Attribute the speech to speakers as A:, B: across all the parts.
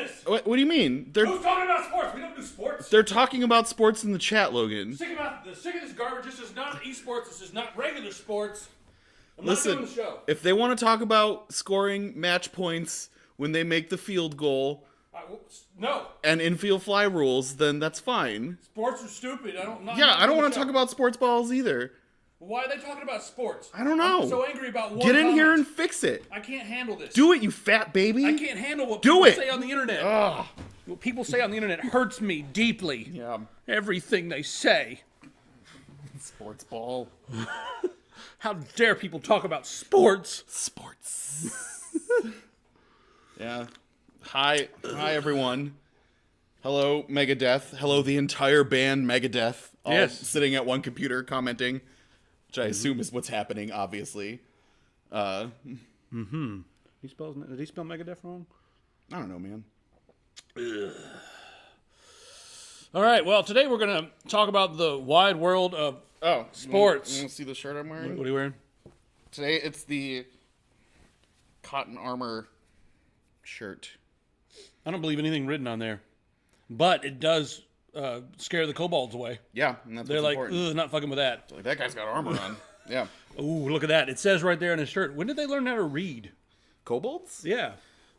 A: this.
B: What do you mean?
A: Who's talking about sports? We don't do sports.
B: They're talking about sports in the chat, Logan.
A: Sick of this garbage. This is not esports. This is not regular sports. I'm
B: Listen,
A: not doing the show.
B: If they want to talk about scoring match points when they make the field goal,
A: no.
B: And infield fly rules, then that's fine.
A: Sports are stupid. I don't
B: want to talk about sports balls either.
A: Why are they talking about sports?
B: I don't know.
A: I'm so angry about one
B: Get in
A: comment.
B: here and fix it.
A: I can't handle this.
B: Do it, you fat baby.
A: I can't handle what people say on the internet.
B: Ugh.
A: What people say on the internet hurts me deeply.
B: Yeah.
A: Everything they say.
B: Sports ball.
A: How dare people talk about sports?
B: Sports. Yeah. Hi everyone. Hello, Megadeth. Hello, the entire band Megadeth. All sitting at one computer commenting, which I assume is what's happening, obviously.
A: Did he spell Megadeth wrong?
B: I don't know, man.
A: Ugh. All right, well, today we're going to talk about the wide world of sports.
B: You want to see the shirt I'm wearing?
A: What are you wearing?
B: Today it's the cotton armor shirt.
A: I don't believe anything written on there, but it does scare the kobolds away.
B: Yeah, and that's
A: They're like,
B: important.
A: ugh, not fucking with that.
B: Like, that guy's got armor on. Yeah.
A: Ooh, look at that. It says right there on his shirt. When did they learn how to read?
B: Kobolds?
A: Yeah.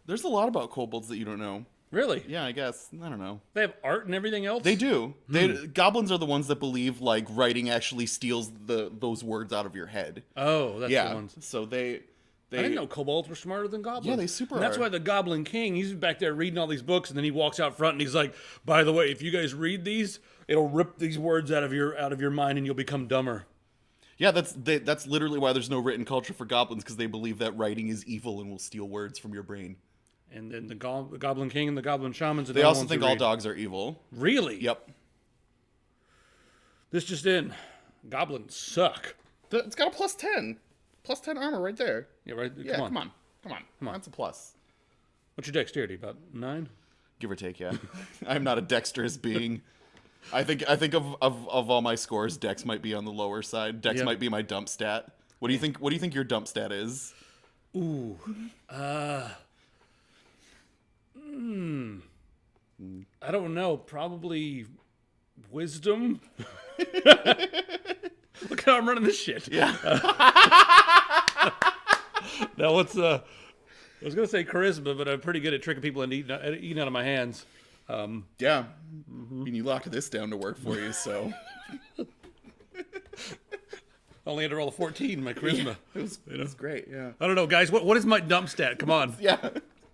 B: There's a lot about kobolds that you don't know.
A: Really?
B: Yeah, I guess. I don't know.
A: They have art and everything else?
B: They do. Goblins are the ones that believe, like, writing actually steals those words out of your head.
A: Oh, that's the ones.
B: So they
A: I didn't know kobolds were smarter than goblins.
B: Yeah, they super
A: and that's
B: are.
A: why the Goblin King, he's back there reading all these books, and then he walks out front and he's like, by the way, if you guys read these, it'll rip these words out of your mind and you'll become dumber.
B: Yeah, that's literally why there's no written culture for goblins, because they believe that writing is evil and will steal words from your brain.
A: And then the Goblin King and the Goblin Shamans are
B: They also think all dogs are evil.
A: Really?
B: Yep.
A: This just in. Goblins suck.
B: It's got a plus 10. Plus 10 armor right there.
A: Yeah, right?
B: Yeah, come on. That's a plus.
A: What's your dexterity? About 9?
B: Give or take, yeah. I'm not a dexterous being. I think of all my scores, Dex might be on the lower side. Dex might be my dump stat. What do you think your dump stat is?
A: Ooh. I don't know. Probably wisdom. Look how I'm running this shit.
B: Yeah.
A: Now what's I was gonna say charisma, but I'm pretty good at tricking people into eating out of my hands.
B: Yeah. I mean, you locked this down to work for you, so. Only had to roll a 14 in my charisma. Yeah, it was great, yeah.
A: I don't know, guys. What is my dump stat? Come on.
B: Yeah.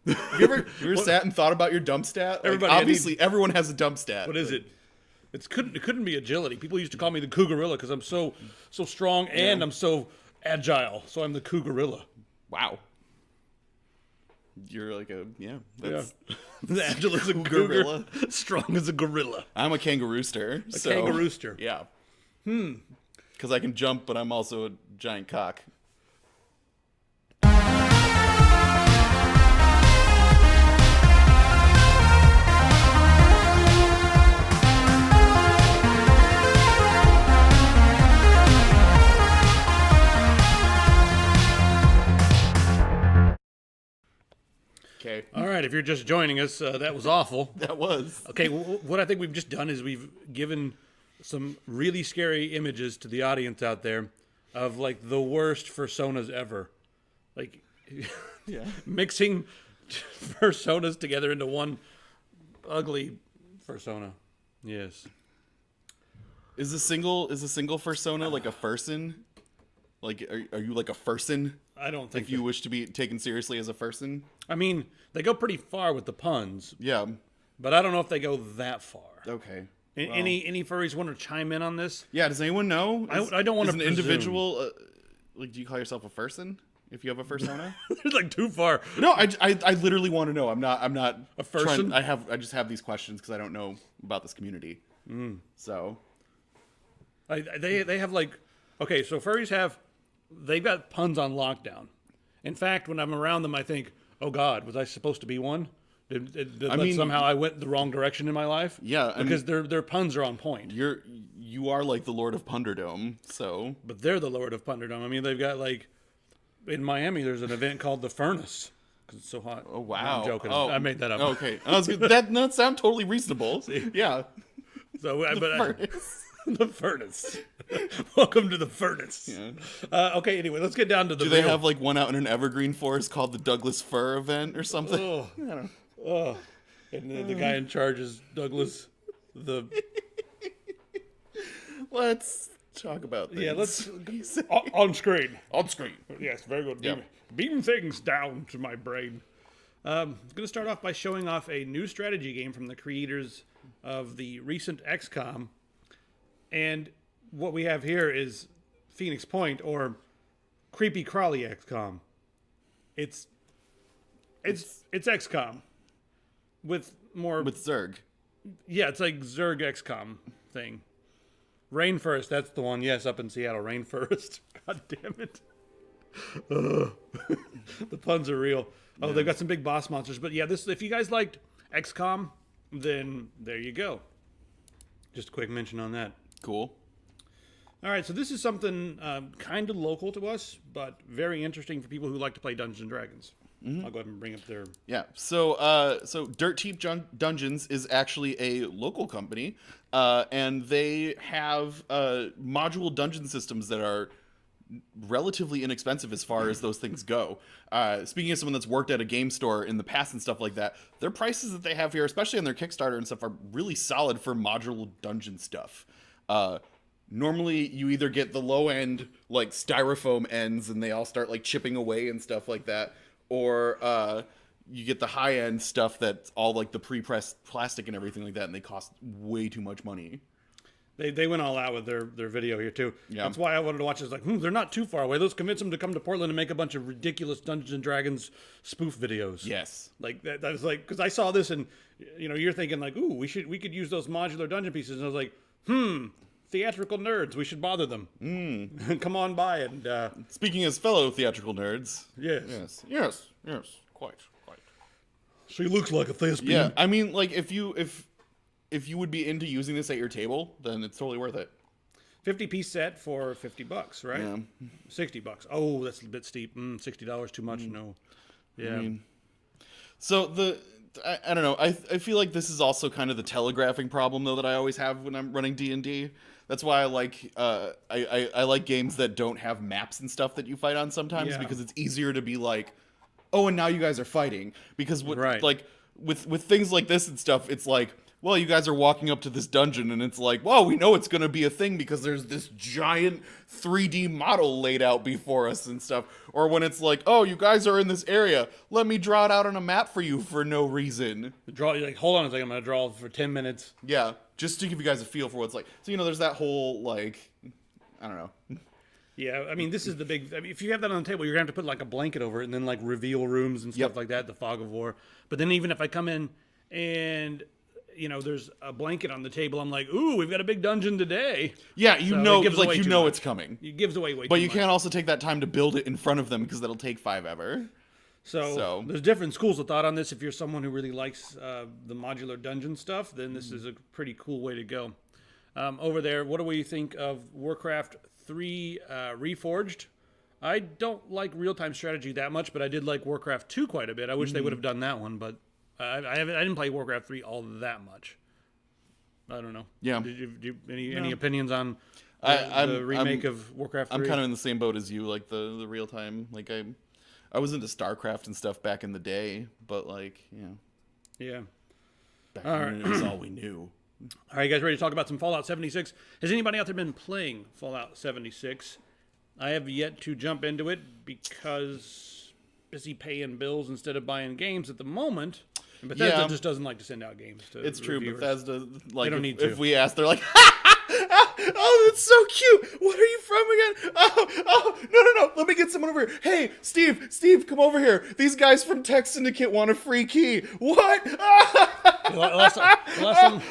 B: Have you ever sat and thought about your dump stat? Like, obviously, everyone has a dump stat.
A: What is it? It couldn't be agility. People used to call me the Cougarilla because I'm so strong and I'm so agile. So I'm the Cougarilla.
B: Wow. You're like that's
A: the agile is a gorilla, strong as a gorilla.
B: I'm a kangarooster.
A: A kangarooster.
B: Yeah. Because I can jump, but I'm also a giant cock. Okay.
A: All right, if you're just joining us, that was awful.
B: That was.
A: Okay, what I think we've just done is we've given some really scary images to the audience out there of, like, the worst personas ever. Like, mixing personas together into one ugly persona. Yes.
B: Is a single persona like a furson? Like, are you like a furson?
A: I don't think
B: if you wish to be taken seriously as a furson.
A: I mean, they go pretty far with the puns.
B: Yeah.
A: But I don't know if they go that far.
B: Okay.
A: Well, any furries want to chime in on this?
B: Yeah, does anyone know?
A: I don't want to
B: an individual, like, do you call yourself a furson if you have a fursona?
A: It's like too far.
B: No, I literally want to know. I'm not
A: a furson.
B: I just have these questions because I don't know about this community. So
A: they have, like, okay, so furries they've got puns on lockdown. In fact, when I'm around them, I think, oh God, was I supposed to be one? Somehow I went the wrong direction in my life?
B: Yeah.
A: Because their puns are on point.
B: You are like the Lord of Punderdome, so.
A: But they're the Lord of Punderdome. I mean, they've got, like, in Miami, there's an event called the Furnace. because it's so hot.
B: Oh, wow.
A: No, I'm joking.
B: Oh.
A: I made that up.
B: Okay. I was good. That sound totally reasonable. Yeah.
A: So,
B: Furnace.
A: the furnace. Welcome to the furnace.
B: Yeah.
A: Okay, anyway, let's get down to the
B: Do they have like one out in an evergreen forest called the Douglas Fir event or something?
A: Oh.
B: I don't know.
A: Oh. And the guy in charge is Douglas.
B: Let's talk about things.
A: Yeah, let's... on screen.
B: On screen.
A: Yes, very good.
B: Yep.
A: Beam things down to my brain. I'm going to start off by showing off a new strategy game from the creators of the recent XCOM. And what we have here is Phoenix Point, or Creepy Crawly XCOM. It's XCOM with more...
B: With Zerg.
A: Yeah, it's like Zerg XCOM thing. Rainforest, that's the one. Yes, up in Seattle. Rainforest. God damn it. The puns are real. Oh, yeah. They've got some big boss monsters. But yeah, this, if you guys liked XCOM, then there you go. Just a quick mention on that.
B: Cool.
A: All right, so this is something kind of local to us, but very interesting for people who like to play Dungeons & Dragons. Mm-hmm. I'll go ahead and bring up their...
B: Yeah, so Dirt Cheap Dungeons is actually a local company, and they have modular dungeon systems that are relatively inexpensive as far as those things go. Speaking of someone that's worked at a game store in the past and stuff like that, their prices that they have here, especially on their Kickstarter and stuff, are really solid for modular dungeon stuff. Normally, you either get the low-end, like, styrofoam ends, and they all start, like, chipping away and stuff like that, or you get the high-end stuff that's all, like, the pre-pressed plastic and everything like that, and they cost way too much money.
A: They went all out with their video here, too. Yeah. That's why I wanted to watch this. Like, they're not too far away. Let's convince them to come to Portland and make a bunch of ridiculous Dungeons & Dragons spoof videos.
B: Yes.
A: Like, that was like... Because I saw this, and, you know, you're thinking, like, ooh, we could use those modular dungeon pieces. And I was like, theatrical nerds, we should bother them. Come on by and...
B: Speaking as fellow theatrical nerds...
A: Yes.
B: Yes. Quite.
A: She looks like a thespian.
B: Yeah, I mean, like, if you would be into using this at your table, then it's totally worth it.
A: 50-piece set for $50, right?
B: Yeah.
A: $60. Oh, that's a bit steep. $60 too much? No. Yeah.
B: I mean, so I don't know. I feel like this is also kind of the telegraphing problem, though, that I always have when I'm running D&D. That's why I like I like games that don't have maps and stuff that you fight on sometimes, because it's easier to be like, oh, and now you guys are fighting. Because like with things like this and stuff, it's like, well, you guys are walking up to this dungeon, and it's like, well, we know it's going to be a thing because there's this giant 3D model laid out before us and stuff. Or when it's like, oh, you guys are in this area, let me draw it out on a map for you for no reason.
A: Like, hold on a second, I'm going to draw for 10 minutes.
B: Yeah, just to give you guys a feel for what it's like. So, you know, there's that whole, like, I don't know.
A: Yeah, I mean, this is the big... I mean, if you have that on the table, you're going to have to put, like, a blanket over it and then, like, reveal rooms and stuff like that, the fog of war. But then even if I come in and... you know, there's a blanket on the table. I'm like, ooh, we've got a big dungeon today.
B: Yeah, you know it's coming.
A: It gives away way too much.
B: But you can't also take that time to build it in front of them because that'll take forever.
A: So there's different schools of thought on this. If you're someone who really likes the modular dungeon stuff, then this is a pretty cool way to go. Over there, what do we think of Warcraft 3 Reforged? I don't like real-time strategy that much, but I did like Warcraft 2 quite a bit. I wish they would have done that one, but... I didn't play Warcraft 3 all that much. I don't know. Yeah. Any opinions on the remake of Warcraft 3?
B: I'm kind of in the same boat as you, like the real time. Like I was into StarCraft and stuff back in the day, but like,
A: yeah.
B: Back then it was all we knew.
A: All right, you guys ready to talk about some Fallout 76? Has anybody out there been playing Fallout 76? I have yet to jump into it because busy paying bills instead of buying games at the moment. And Bethesda just doesn't like to send out games to
B: It's true.
A: reviewers.
B: Bethesda, like,
A: they don't need to.
B: If we ask, they're like, oh, that's so cute. What are you from again? Oh, no. Let me get someone over here. Hey, Steve, come over here. These guys from Tech Syndicate want a free key. What?
A: Last time,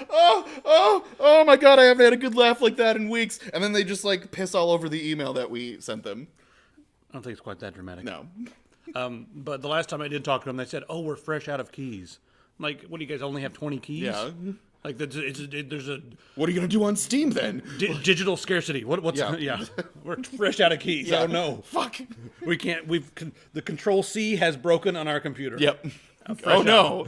B: oh my God, I haven't had a good laugh like that in weeks. And then they just, like, piss all over the email that we sent them.
A: I don't think it's quite that dramatic.
B: No.
A: But the last time I did talk to them, they said, oh, we're fresh out of keys. I'm like, what do you guys only have 20 keys?
B: Yeah.
A: Like there's a
B: What are you gonna do on Steam then?
A: digital scarcity. What's we're fresh out of keys.
B: Yeah.
A: Oh no,
B: Fuck.
A: we can't. The Control C has broken on our computer.
B: Yep.
A: Fresh
B: Oh no.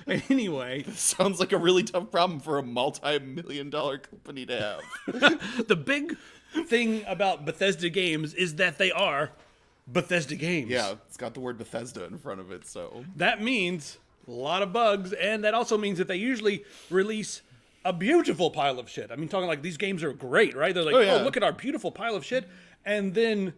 A: Anyway,
B: Sounds like a really tough problem for a multi-million-dollar company to have.
A: the big thing about Bethesda games is that they are Bethesda games.
B: Yeah, it's got the word Bethesda in front of it, so.
A: That means a lot of bugs, and that also means that they usually release a beautiful pile of shit. I mean, talking like these games are great, right? They're like, oh, look at our beautiful pile of shit. And then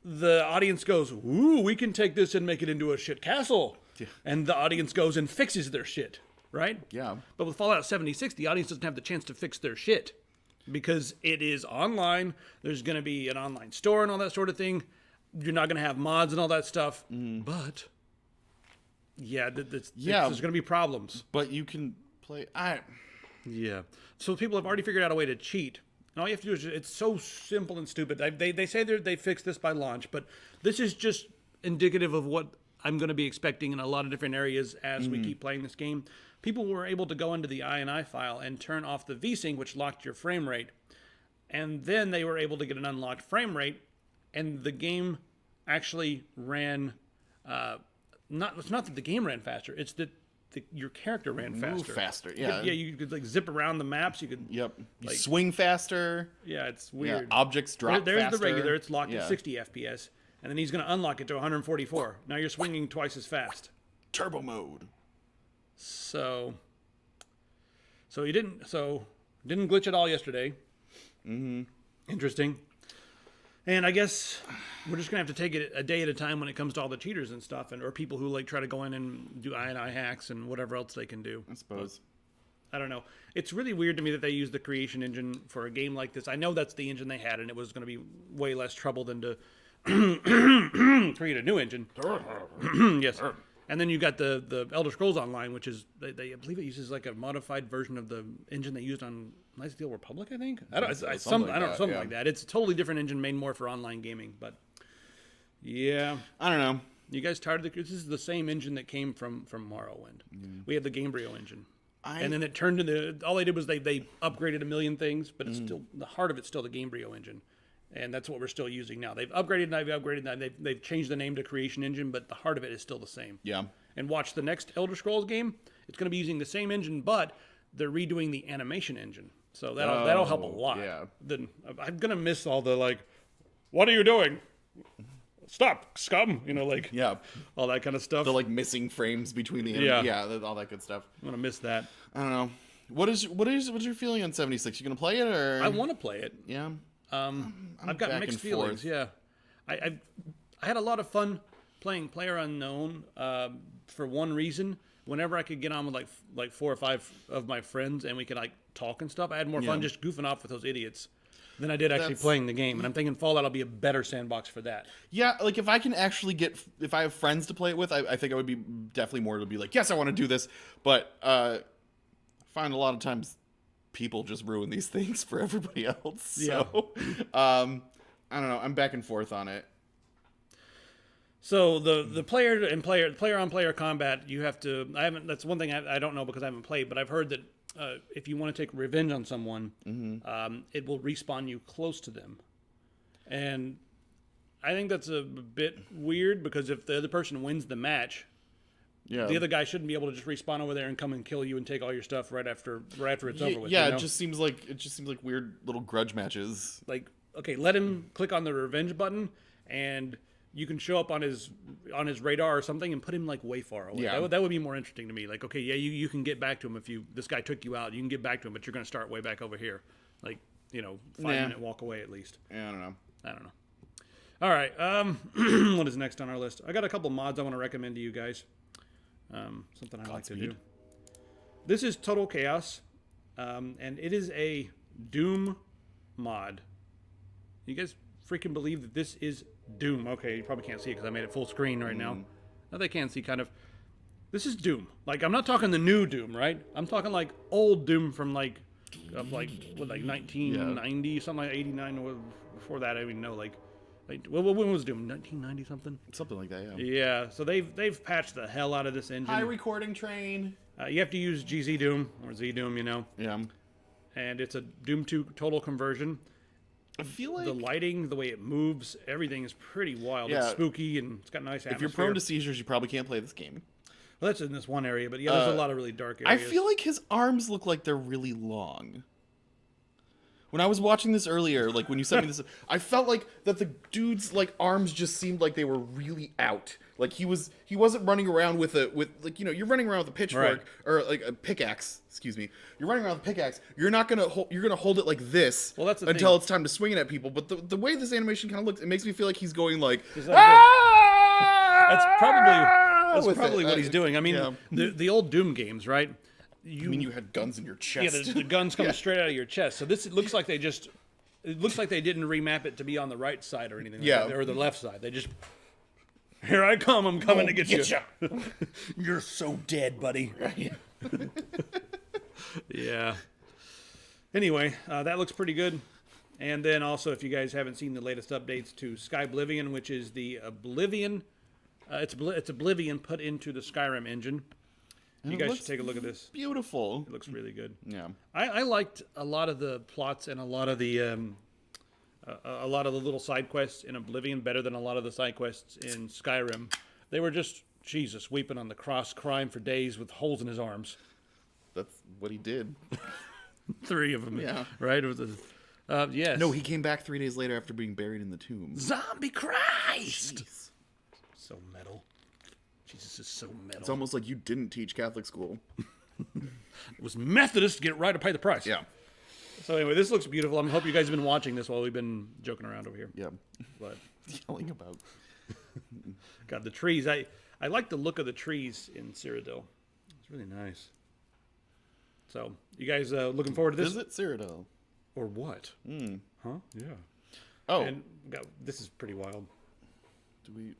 A: the audience goes, ooh, we can take this and make it into a shit castle. Yeah. And the audience goes and fixes their shit, right?
B: Yeah.
A: But with Fallout 76, the audience doesn't have the chance to fix their shit because it is online. There's going to be an online store and all that sort of thing. You're not going to have mods and all that stuff. But, yeah, there's going to be problems.
B: But you can play...
A: Yeah. So people have already figured out a way to cheat. And all you have to do is, it's so simple and stupid. They say they fixed this by launch, but this is just indicative of what I'm going to be expecting in a lot of different areas as we keep playing this game. People were able to go into the INI file and turn off the VSync, which locked your frame rate. And then they were able to get an unlocked frame rate, and the game actually ran... it's not that the game ran faster, it's that your character ran faster.
B: Yeah.
A: You could like zip around the maps. You could
B: Yep. You
A: like,
B: swing faster.
A: Yeah, it's weird.
B: Yeah, objects drop
A: There's
B: faster.
A: the regular. It's locked at 60 FPS, and then he's going to unlock it to 144. Now you're swinging twice as fast.
B: Turbo mode.
A: So you didn't glitch at all yesterday. Interesting. And I guess we're just going to have to take it a day at a time when it comes to all the cheaters and stuff, or people who like try to go in and do INI hacks and whatever else they can do.
B: I suppose.
A: I don't know. It's really weird to me that they use the creation engine for a game like this. I know that's the engine they had, and it was going to be way less trouble than to create a new engine. Yes. And then you got the Elder Scrolls Online, which is, I believe it uses like a modified version of the engine they used on Knights of the Old Republic, I think. Something like that. It's a totally different engine made more for online gaming, but yeah.
B: I don't know.
A: You guys tired of this is the same engine that came from Morrowind. We had the Gamebryo engine. And then it turned into, all they did was they upgraded a million things, but it's still, the heart of it's still the Gamebryo engine. And that's what we're still using now. They've upgraded and they've changed the name to Creation Engine, but the heart of it is still the same.
B: Yeah.
A: And watch the next Elder Scrolls game. It's going to be using the same engine, but they're redoing the animation engine. So that'll help a lot.
B: Yeah.
A: Then I'm going to miss all the like, what are you doing? Stop, scum. All that kind of stuff.
B: The like missing frames between the all that good stuff.
A: I'm going to miss that.
B: I don't know. What's your feeling on 76? You gonna play it or?
A: I want to play it.
B: Yeah.
A: I've got mixed feelings. Yeah, I had a lot of fun playing PlayerUnknown for one reason. Whenever I could get on with like 4 or 5 of my friends and we could like talk and stuff, I had more fun just goofing off with those idiots than I did actually playing the game. And I'm thinking Fallout will be a better sandbox for that.
B: Yeah, like if I can actually if I have friends to play it with, I think I would be definitely more to be like, yes, I want to do this. But I find a lot of times people just ruin these things for everybody else. So, I don't know. I'm back and forth on it.
A: So the player on player combat, you have to. That's one thing I don't know because I haven't played, but I've heard that if you want to take revenge on someone, it will respawn you close to them, and I think that's a bit weird because if the other person wins the match. Yeah. The other guy shouldn't be able to just respawn over there and come and kill you and take all your stuff right after it's over with.
B: Yeah, it just seems like weird little grudge matches.
A: Like, okay, let him click on the revenge button, and you can show up on his radar or something and put him like way far away. Yeah. That would be more interesting to me. Like, okay, yeah, you can get back to him if this guy took you out. You can get back to him, but you're going to start way back over here. Like, 5-minute walk away at least.
B: Yeah, I don't know.
A: All right, what is next on our list? I got a couple mods I want to recommend to you guys. Something I like to do. This is Total Chaos, and it is a Doom mod. You guys freaking believe that this is Doom? Okay, you probably can't see it because I made it full screen right now. Now they can see kind of. This is Doom. Like I'm not talking the new Doom, right? I'm talking like old Doom from like 1990, something like 89 or before that. I don't even know. Like Like, well, when was Doom? 1990 something?
B: Something like that, yeah.
A: Yeah, so they've patched the hell out of this engine.
B: High recording train.
A: You have to use GZ Doom or Z Doom,
B: Yeah.
A: and it's a Doom 2 total conversion.
B: I feel like
A: The lighting, the way it moves, everything is pretty wild.
B: Yeah.
A: It's spooky and it's got nice atmosphere.
B: if you're prone to seizures, you probably can't play this game.
A: Well, that's in this one area, but yeah, there's a lot of really dark
B: I
A: areas.
B: feel like his arms look like they're really long. When I was watching this earlier, like when you sent me this, I felt like that the dude's like arms just seemed like they were really out. Like he wasn't running around with like, you know, you're running around with a pitchfork or like a pickaxe. Excuse me. You're running around with a pickaxe. You're gonna hold it like this until it's time to swing it at people. But the way this animation kind of looks, it makes me feel like he's going like.
A: That's probably what he's doing. I mean, the old Doom games, right?
B: You had guns in your chest.
A: Yeah, the guns coming straight out of your chest. So it looks like they didn't remap it to be on the right side or anything like that, or the left side. They just, here I come, I'm coming to get you. You're so dead, buddy. Yeah. Anyway, that looks pretty good. And then also, if you guys haven't seen the latest updates to Sky Oblivion, which is the Oblivion, it's Oblivion put into the Skyrim engine. You guys should take a look at this.
B: Beautiful.
A: It looks really good.
B: Yeah.
A: I liked a lot of the plots and a lot of the little side quests in Oblivion better than a lot of the side quests in Skyrim. They were just Jesus weeping on the cross, crying for days with holes in his arms.
B: That's what he did.
A: 3 of them.
B: Yeah.
A: Right. It was yes.
B: No, he came back 3 days later after being buried in the tomb.
A: Zombie Christ.
B: Jeez.
A: So metal. Jesus is so metal.
B: It's almost like you didn't teach Catholic school.
A: It was Methodist to get right to pay the price.
B: Yeah.
A: So anyway, this looks beautiful. I hope you guys have been watching this while we've been joking around over here.
B: Yeah.
A: But
B: Yelling about.
A: God, the trees. I like the look of the trees in Cyrodiil. It's really nice. So, you guys looking forward to this?
B: Visit Cyrodiil.
A: Or what? Huh? Yeah.
B: Oh.
A: And God, this is pretty wild.
B: Do we...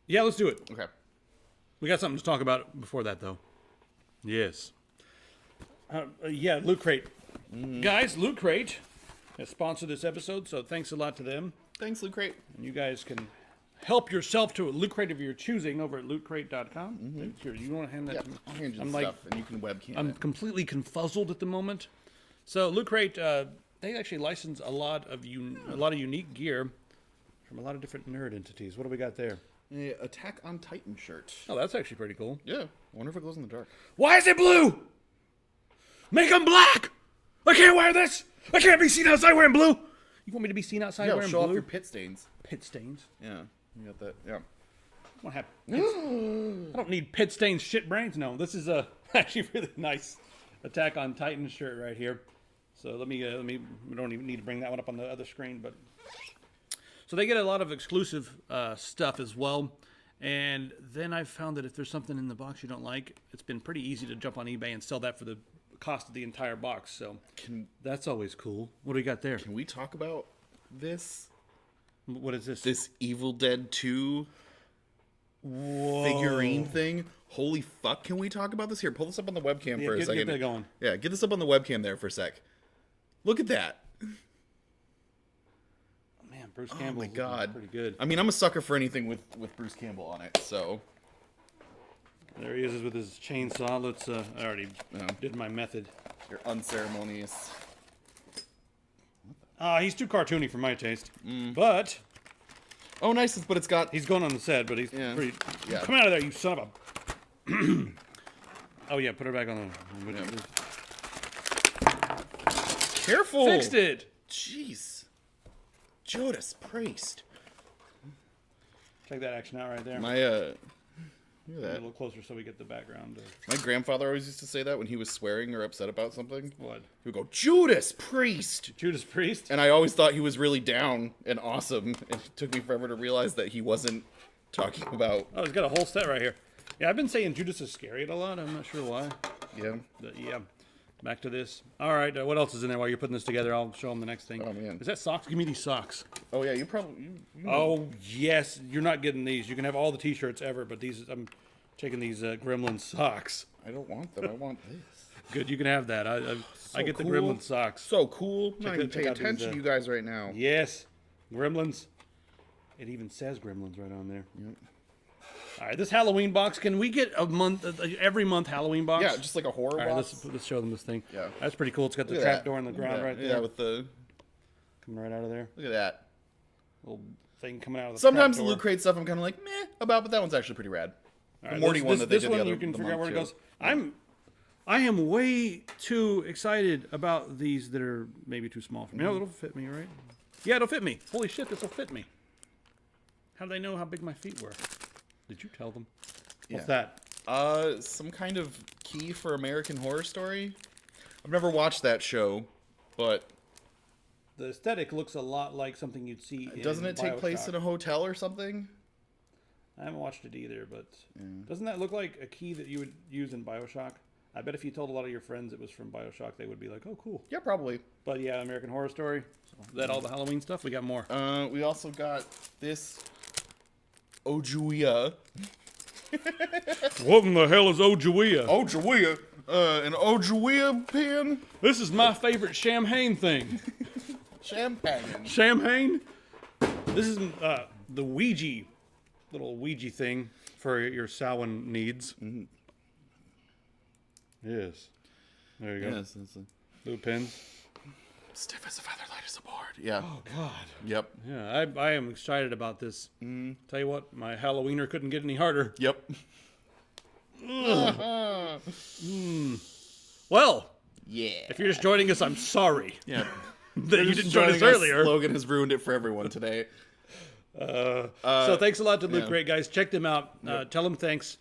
A: Yeah, let's do it.
B: Okay.
A: We got something to talk about before that, though. Yes. Yeah, Loot Crate. Guys, Loot Crate has sponsored this episode, so thanks a lot to them.
B: Thanks, Loot Crate.
A: And you guys can help yourself to a Loot Crate of your choosing over at lootcrate.com. Here, you want to hand that to me?
B: I'll hand you
A: I'm
B: the stuff, and you can webcam
A: I'm
B: it.
A: completely confuzzled at the moment. So Loot Crate, they actually license a lot of unique gear from a lot of different nerd entities. What do we got there?
B: A Attack on Titan shirt.
A: Oh, that's actually pretty cool.
B: Yeah. I wonder if it glows in the dark.
A: Why is it blue? Make them black! I can't wear this! I can't be seen outside wearing blue! You want me to be seen outside wearing
B: show
A: blue?
B: off your pit stains.
A: Pit stains?
B: Yeah. You got that. Yeah.
A: What happened? I don't need pit stains, shit brains. No, this is a actually really nice Attack on Titan shirt right here. So let me. We don't even need to bring that one up on the other screen, but so they get a lot of exclusive stuff as well. And then I found that if there's something in the box you don't like, it's been pretty easy to jump on eBay and sell that for the cost of the entire box. So that's always cool. What do we got there?
B: Can we talk about this?
A: What is this?
B: This Evil Dead 2 figurine thing? Holy fuck, can we talk about this? Here, pull this up on the webcam for a second.
A: Get that going.
B: Yeah, get this up on the webcam there for a sec. Look at that.
A: Man, Bruce Campbell.
B: Oh my god.
A: Pretty good.
B: I mean, I'm a sucker for anything with Bruce Campbell on it, so.
A: There he is with his chainsaw. Let's, I already did my method.
B: You're unceremonious.
A: He's too cartoony for my taste. But
B: Oh, nice, but it's got...
A: he's going on the set, but he's pretty...
B: Yeah.
A: Come out of there, you son of a... Oh, yeah, put her back on the...
B: Yeah. Careful!
A: Fixed it!
B: Jeez. Judas Priest.
A: Check that action out right there.
B: My, look at
A: A
B: that.
A: little closer so we get the background.
B: My grandfather always used to say that when he was swearing or upset about something.
A: What?
B: He would go, Judas Priest!
A: Judas Priest?
B: And I always thought he was really down and awesome. It took me forever to realize that he wasn't talking about...
A: Oh, he's got a whole set right here. Yeah, I've been saying Judas Iscariot a lot. I'm not sure why.
B: Yeah.
A: But yeah. Back to this. All right, what else is in there while you're putting this together? I'll show them the next thing.
B: Oh, man.
A: Is that socks? Give me these socks.
B: Oh, yeah, you probably... You
A: Oh, yes. You're not getting these. You can have all the t-shirts ever, but these... I'm taking these Gremlin socks.
B: I don't want them. I want this.
A: Good, you can have that. I get
B: cool.
A: the Gremlin socks.
B: So cool. I'm not even
A: check
B: paying
A: out these,
B: attention to you guys right now.
A: Yes. Gremlins. It even says Gremlins right on there. Yep. All right, this Halloween box. Can we get every month Halloween box?
B: Yeah, just like a horror box.
A: Right, let's show them this thing.
B: Yeah.
A: That's pretty cool. It's got the trapdoor in the ground right there.
B: Yeah, with the...
A: Coming right out of there.
B: Look at that.
A: Little thing coming out of the
B: Sometimes the
A: trapdoor.
B: Loot Crate stuff I'm kind of like, meh, about, but that one's actually pretty rad.
A: All right,
B: the Morty one that they
A: this
B: did
A: one
B: the other
A: you can figure out where it
B: too.
A: goes. I am way too excited about these that are maybe too small for me. No, it'll fit me, right? Yeah, it'll fit me. Holy shit, this will fit me. How do they know how big my feet were? Did you tell them? What's that?
B: Some kind of key for American Horror Story. I've never watched that show, but
A: The aesthetic looks a lot like something you'd see in
B: doesn't it take place
A: BioShock.
B: in a hotel or something?
A: I haven't watched it either, but doesn't that look like a key that you would use in BioShock? I bet if you told a lot of your friends it was from BioShock, they would be like, oh, cool.
B: Yeah, probably.
A: But yeah, American Horror Story. Is that all the Halloween stuff? We got more.
B: We also got this Ojuia.
A: What in the hell is Ojuia?
B: Ojuia? An Ojuia pen?
A: This is my favorite champagne thing.
B: Champagne.
A: Champagne? This is the Ouija, little Ouija thing for your Samhain needs. Mm-hmm. Yes. There you go.
B: Yes.
A: Blue pins.
B: Stiff as a feather, light as a board. Yeah.
A: Oh, God.
B: Yep.
A: Yeah, I am excited about this. Tell you what, my Halloweener couldn't get any harder.
B: Yep.
A: Well,
B: yeah.
A: if you're just joining us, I'm sorry.
B: Yeah.
A: that you didn't join us earlier.
B: Logan has ruined it for everyone today.
A: So thanks a lot to Loot Crate, guys. Check them out. Tell them thanks.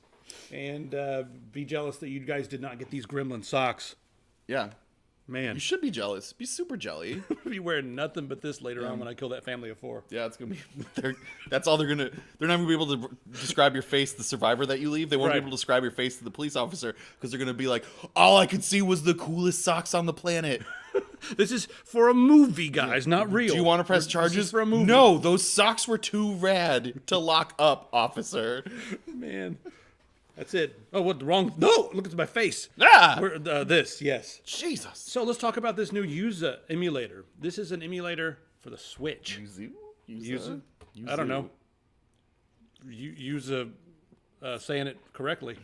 A: And be jealous that you guys did not get these Gremlin socks.
B: Yeah.
A: Man.
B: You should be jealous. Be super jelly.
A: Be wearing nothing but this later on when I kill that family of 4.
B: Yeah, it's gonna be. That's all they're gonna. They're not gonna be able to describe your face, to the survivor that you leave. They won't be able to describe your face to the police officer because they're gonna be like, all I could see was the coolest socks on the planet.
A: This is for a movie, guys, not real.
B: Do you want to press charges
A: for a movie?
B: No, those socks were too rad to lock up, officer.
A: Man. That's it. Oh, what the wrong? No, look at my face.
B: Ah!
A: This, yes.
B: Jesus.
A: So let's talk about this new Yuza emulator. This is an emulator for the Switch.
B: Yuza?
A: I don't know. Yuza, saying it correctly.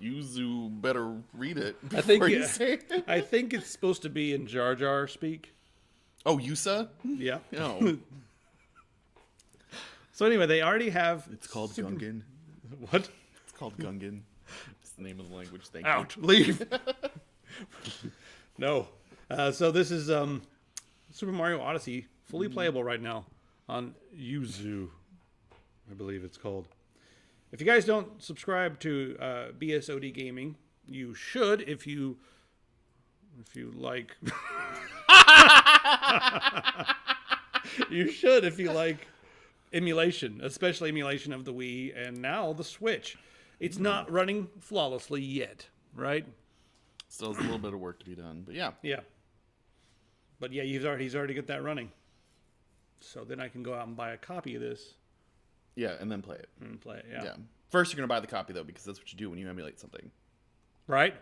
B: Yuzu better read it.
A: I think.
B: You say it.
A: I think it's supposed to be in Jar Jar speak.
B: Oh, Yusa?
A: Yeah.
B: No.
A: So anyway, they already have.
B: It's called Gungan.
A: What?
B: It's called Gungan. It's the name of the language. Thank
A: Out.
B: you.
A: Leave. No. So this is Super Mario Odyssey, fully playable right now on Yuzu, I believe it's called. If you guys don't subscribe to BSOD Gaming, you should if you like. You should if you like emulation, especially emulation of the Wii and now the Switch. It's not running flawlessly yet, right?
B: Still has a little bit of work to be done, but yeah.
A: Yeah. But yeah, he's already got that running. So then I can go out and buy a copy of this.
B: Yeah, and then play it.
A: And play it, yeah.
B: Yeah. First, you're going to buy the copy, though, because that's what you do when you emulate something.
A: Right?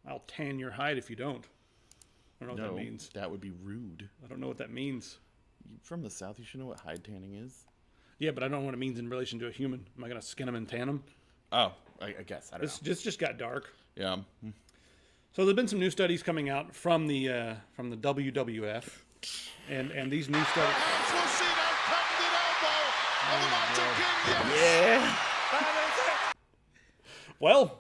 A: I'll tan your hide if you don't. I don't know what that means.
B: That would be rude.
A: I don't know what that means.
B: You're from the South, you should know what hide tanning is.
A: Yeah, but I don't know what it means in relation to a human. Am I going to skin them and tan them?
B: Oh, I guess. I don't know.
A: This just got dark.
B: Yeah.
A: So there's been some new studies coming out from the WWF, and these new studies.
B: Yeah.
A: Well,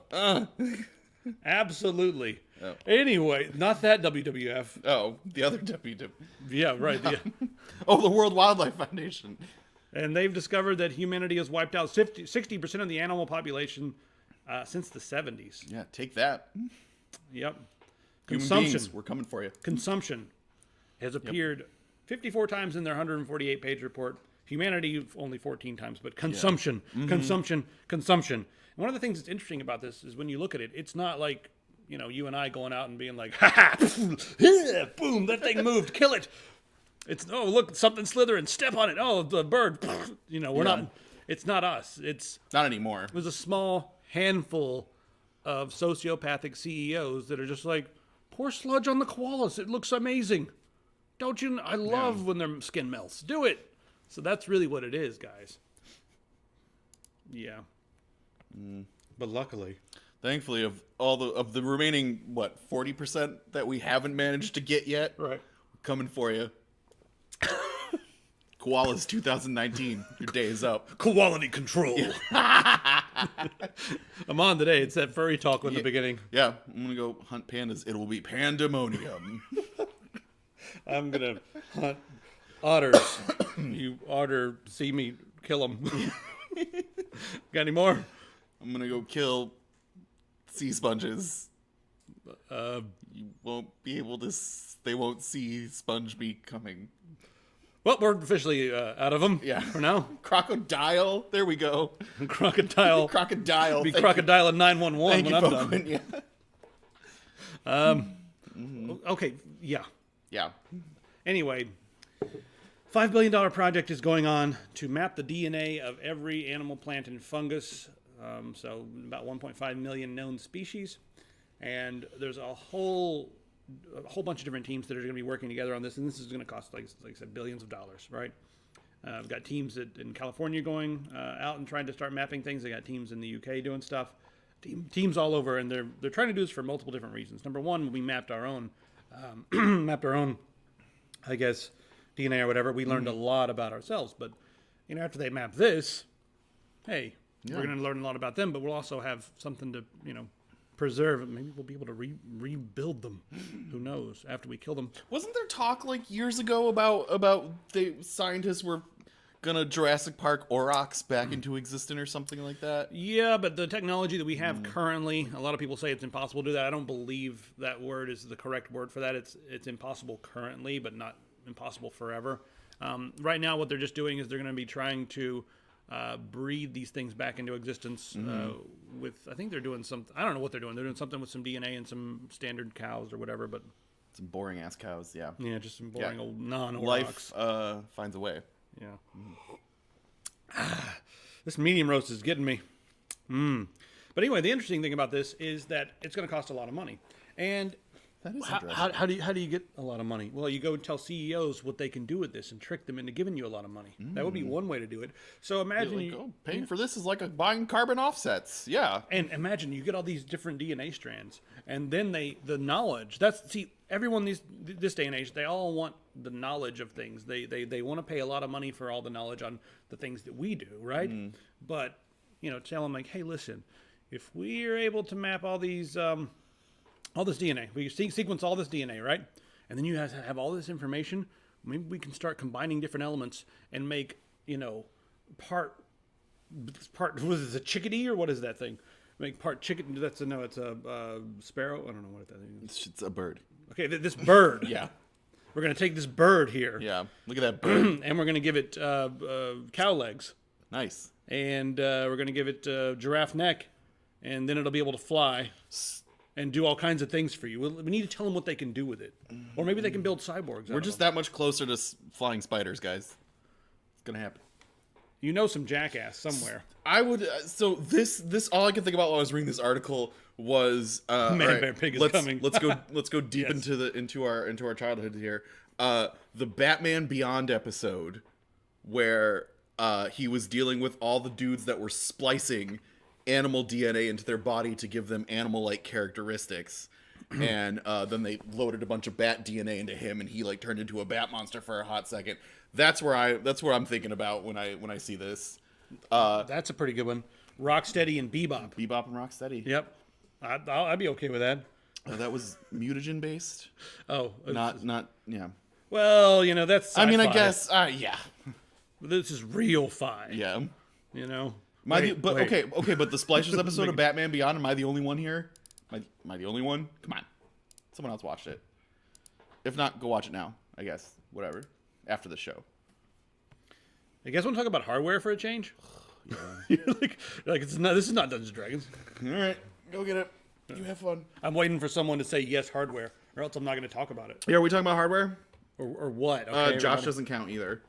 A: absolutely.
B: Oh.
A: Anyway, not that WWF.
B: Oh, the other WWF.
A: Yeah, right.
B: Oh, the World Wildlife Foundation.
A: And they've discovered that humanity has wiped out 60% of the animal population since the 70s.
B: Yeah, take that.
A: Yep.
B: Human beings, we're coming for you.
A: Consumption has appeared 54 times in their 148-page report. Humanity only 14 times, but consumption, consumption. And one of the things that's interesting about this is when you look at it, it's not like, you and I going out and being like, ha ha, boom, that thing moved, kill it. It's, oh, look, something slithering, step on it. Oh, the bird, we're not, it's not us. It's
B: not anymore.
A: It was a small handful of sociopathic CEOs that are just like, pour sludge on the koalas. It looks amazing. Don't you? I love when their skin melts. Do it. So that's really what it is, guys. Yeah. But luckily,
B: thankfully, of the remaining 40% that we haven't managed to get yet,
A: right,
B: coming for you. Koalas 2019, your day is up.
A: Quality control. Yeah. I'm on today. It's that furry talk in the beginning.
B: Yeah, I'm gonna go hunt pandas. It will be pandemonium.
A: I'm gonna hunt otters. You otter see me kill them. Got any more?
B: I'm gonna go kill sea sponges. You won't be able to. They won't see sponge meat coming.
A: Well, we're officially out of them. Yeah, for now.
B: Crocodile. There we go.
A: Crocodile.
B: Crocodile.
A: Be crocodile at 911 when I'm done.
B: Yeah.
A: Okay. Yeah.
B: Yeah.
A: Anyway, $5 billion project is going on to map the DNA of every animal, plant, and fungus. So about 1.5 million known species. And there's a whole bunch of different teams that are going to be working together on this. And this is going to cost, like I said, billions of dollars, right? We've got teams in California going out and trying to start mapping things. They got teams in the UK doing stuff. Teams all over, and they're trying to do this for multiple different reasons. Number one, we mapped our own, I guess, DNA or whatever. We learned a lot about ourselves. But after they map this, hey, we're going to learn a lot about them. But we'll also have something to preserve. Maybe we'll be able to rebuild them. Who knows? After we kill them.
B: Wasn't there talk like years ago about the scientists were gonna Jurassic Park aurochs back into existence or something like that?
A: Yeah, but the technology that we have currently, a lot of people say it's impossible to do that. I don't believe that word is the correct word for that. It's impossible currently, but not impossible forever. Right now, what they're just doing is they're going to be trying to breed these things back into existence with, I think they're doing something, I don't know what they're doing. They're doing something with some DNA and some standard cows or whatever, but...
B: Some boring ass cows, yeah.
A: Yeah, just some boring old non-aurochs.
B: Life finds a way.
A: Yeah. This medium roast is getting me. But anyway, the interesting thing about this is that it's going to cost a lot of money. And how do you get a lot of money? Well, you go and tell CEOs what they can do with this and trick them into giving you a lot of money. That would be one way to do it. So imagine
B: paying for this is like buying carbon offsets. Yeah.
A: And imagine you get all these different DNA strands, and then the knowledge. Everyone this day and age, they all want the knowledge of things. They want to pay a lot of money for all the knowledge on the things that we do, right? But tell them like, hey, listen, if we are able to map all these all this DNA, we sequence all this DNA, right? And then you have all this information. Maybe we can start combining different elements and make part. What is it, a chickadee or what is that thing? Make part chicken. It's a sparrow. I don't know what that is.
B: It's a bird.
A: Okay, this bird.
B: Yeah.
A: We're going to take this bird here.
B: Yeah. Look at that bird.
A: And we're going to give it cow legs.
B: Nice.
A: And we're going to give it giraffe neck. And then it'll be able to fly and do all kinds of things for you. We need to tell them what they can do with it. Or maybe they can build cyborgs.
B: We're just that much closer to flying spiders, guys. It's going to happen.
A: Some jackass somewhere.
B: I would. So this all I could think about while I was reading this article was
A: Bear Pig is coming.
B: Let's go deep into our childhood here. The Batman Beyond episode where he was dealing with all the dudes that were splicing animal DNA into their body to give them animal-like characteristics. And then they loaded a bunch of bat DNA into him, and he turned into a bat monster for a hot second. That's where I'm thinking about when I see this.
A: That's a pretty good one. Rocksteady and Bebop.
B: Bebop and Rocksteady.
A: Yep, I'd be okay with that.
B: That was mutagen based.
A: Oh,
B: not yeah.
A: Well, that's. Sci-fi.
B: I mean, I guess yeah.
A: This is real fi.
B: Yeah.
A: Okay,
B: but the Splashers episode of Batman Beyond. Am I the only one here? Am I the only one? Come on, someone else watched it. If not, go watch it now. I guess whatever. After the show.
A: You guys want to talk about hardware for a change? You're like this is not Dungeons & Dragons.
B: All right, go get it. You have fun.
A: I'm waiting for someone to say yes, hardware, or else I'm not going to talk about it.
B: Yeah, are we talking about hardware?
A: Or what? Okay,
B: Josh doesn't count either.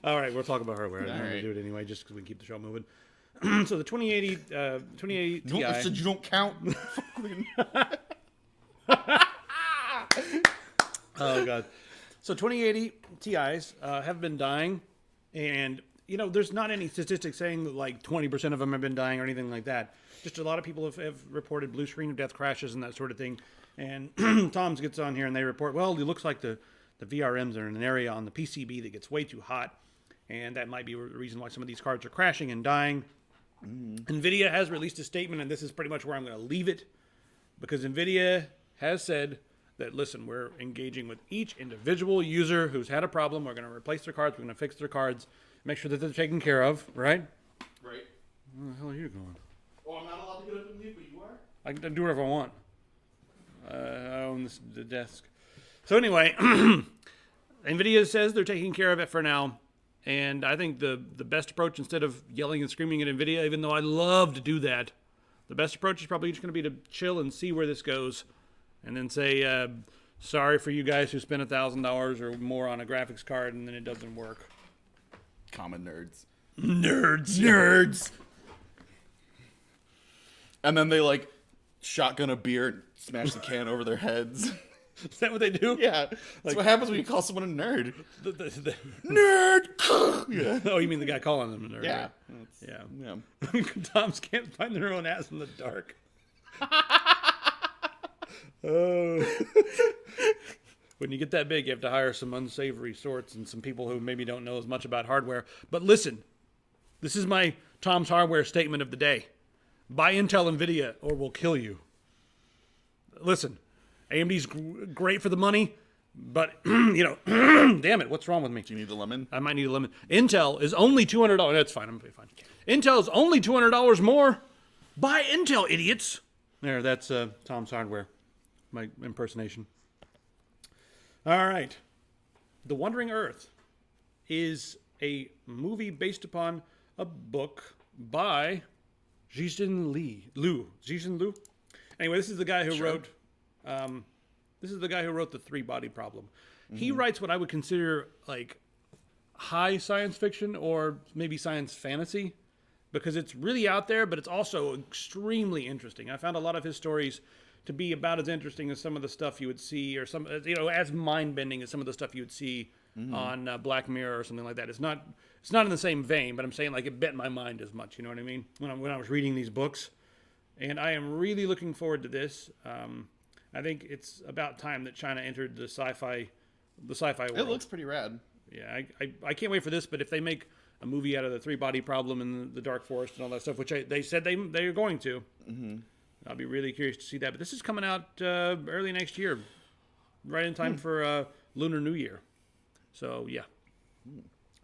A: All right, we'll talk about hardware. I'm going to do it anyway, just because we can keep the show moving. So the 2080 Ti.
B: I said you don't count.
A: Oh god. So 2080 Ti's have been dying, and there's not any statistics saying that like 20% of them have been dying or anything like that. Just a lot of people have reported blue screen of death crashes and that sort of thing. And Tom's gets on here and they report, well, it looks like the VRMs are in an area on the PCB that gets way too hot, and that might be the reason why some of these cards are crashing and dying. NVIDIA has released a statement, and this is pretty much where I'm going to leave it, because NVIDIA has said that, listen, we're engaging with each individual user who's had a problem. We're going to replace their cards. We're going to fix their cards, make sure that they're taken care of, right?
B: Right.
A: Where the hell are you going?
B: Oh, I'm not allowed to get up and leave, but you are?
A: I can do whatever I want. I own the desk. So anyway, NVIDIA says they're taking care of it for now. And I think the best approach, instead of yelling and screaming at NVIDIA, even though I love to do that, the best approach is probably just going to be to chill and see where this goes. And then say, sorry for you guys who spent $1,000 or more on a graphics card and then it doesn't work.
B: Common nerds.
A: Nerds.
B: And then they like shotgun a beer and smash the can over their heads.
A: Is that what they do?
B: Yeah. That's what happens when you call someone a nerd.
A: Nerd! Yeah. Oh, you mean the guy calling them a nerd?
B: Yeah.
A: Right?
B: Yeah.
A: Toms can't find their own ass in the dark. Oh. When you get that big, you have to hire some unsavory sorts and some people who maybe don't know as much about hardware. But listen, this is my Tom's Hardware statement of the day. Buy Intel NVIDIA or we'll kill you. Listen, AMD's great for the money, but, damn it, what's wrong with me?
B: Do you need a lemon?
A: I might need a lemon. Intel is only $200. That's fine, I'm fine. Intel is only $200 more. Buy Intel, idiots. There, that's Tom's Hardware. My impersonation. All right. The Wandering Earth is a movie based upon a book by Jixin Liu. Anyway, this is the guy who wrote. This is the guy who wrote The Three Body Problem. Mm-hmm. He writes what I would consider like high science fiction or maybe science fantasy, because it's really out there, but it's also extremely interesting. I found a lot of his stories to be about as interesting as some of the stuff you would see, or some, as mind-bending as some of the stuff you would see on Black Mirror or something like that. It's not in the same vein, but I'm saying like it bent my mind as much. You know what I mean? When I was reading these books, and I am really looking forward to this. I think it's about time that China entered the sci-fi world.
B: It looks pretty rad.
A: Yeah, I can't wait for this. But if they make a movie out of the Three-Body Problem and the Dark Forest and all that stuff, which they said they are going to. Mm-hmm. I'll be really curious to see that. But this is coming out early next year, right in time for Lunar New Year. So, yeah.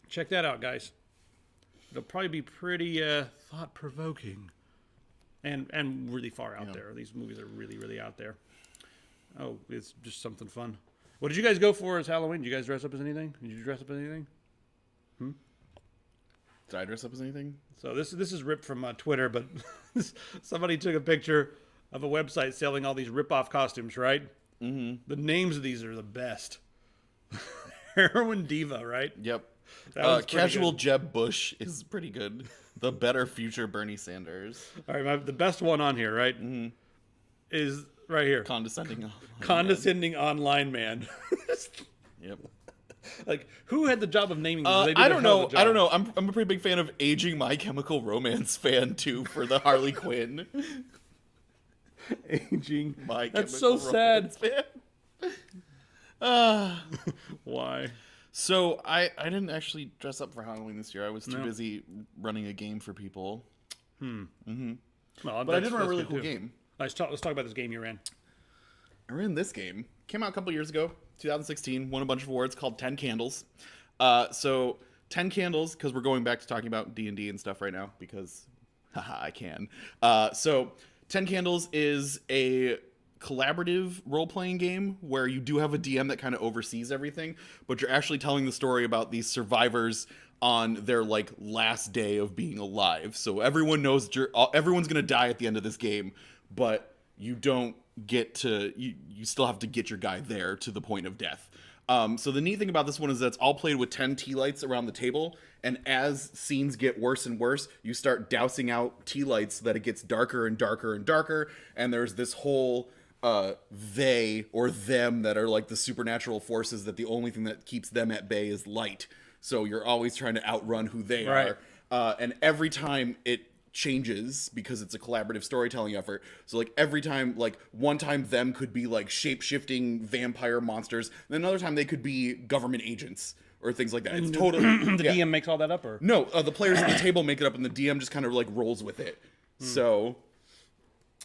A: Check that out, guys. It'll probably be pretty thought-provoking and really far out there. These movies are really, really out there. Oh, it's just something fun. What did you guys go for as Halloween? Did you guys dress up as anything? Did you dress up as anything?
B: Did I dress up as anything?
A: So this is ripped from Twitter, but somebody took a picture of a website selling all these rip-off costumes, right? Mm-hmm. The names of these are the best. Heroin Diva, right?
B: Yep. Casual Jeb Bush is pretty good. The better future Bernie Sanders.
A: All right, the best one on here, right, is right here. Condescending online man.
B: Yep.
A: Like, who had the job of naming these?
B: I don't know. I'm a pretty big fan of Aging My Chemical Romance fan, too, for the Harley Quinn.
A: Aging
B: My
A: That's
B: Chemical
A: so sad.
B: Fan.
A: Why?
B: So, I didn't actually dress up for Halloween this year. I was too busy running a game for people.
A: Well,
B: but I did run a really cool game.
A: Let's talk about this game you ran.
B: I ran this game. Came out a couple years ago, 2016. Won a bunch of awards called 10 Candles. So 10 Candles, because we're going back to talking about D&D and stuff right now, because haha, I can. So 10 Candles is a collaborative role-playing game where you do have a DM that kind of oversees everything, but you're actually telling the story about these survivors on their like last day of being alive. So everyone knows everyone's gonna die at the end of this game, but you don't get to you still have to get your guy there to the point of death. So the neat thing about this one is that it's all played with 10 tea lights around the table, and as scenes get worse and worse, you start dousing out tea lights so that it gets darker and darker and darker, and there's this whole they or them that are like the supernatural forces that the only thing that keeps them at bay is light. So you're always trying to outrun who they
A: Right.
B: are. And every time it changes because it's a collaborative storytelling effort. So like every time, like one time them could be like shape-shifting vampire monsters, and another time they could be government agents or things like that. It's totally
A: the DM makes all that up, or
B: no, the players at the table make it up, and the DM just kind of like rolls with it. So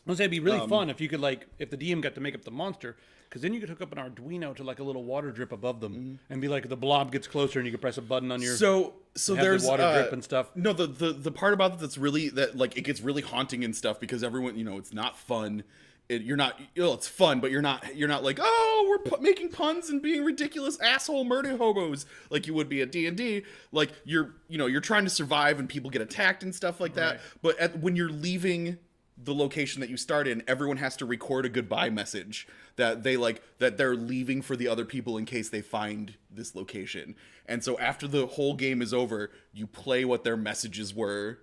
A: I was saying it'd be really fun if you could if the DM got to make up the monster, because then you could hook up an Arduino to like a little water drip above them, and be like the blob gets closer, and you could press a button on your
B: so
A: have
B: there's
A: the water drip and stuff.
B: No, the part about it that's really that like it gets really haunting and stuff because everyone it's not fun. You're not it's fun, but you're not like, oh, we're making puns and being ridiculous asshole murder hobos like you would be at D&D. Like you're trying to survive and people get attacked and stuff like that.
A: Right.
B: But when you're leaving the location that you start in, everyone has to record a goodbye message that they're leaving for the other people in case they find this location. And so after the whole game is over, you play what their messages were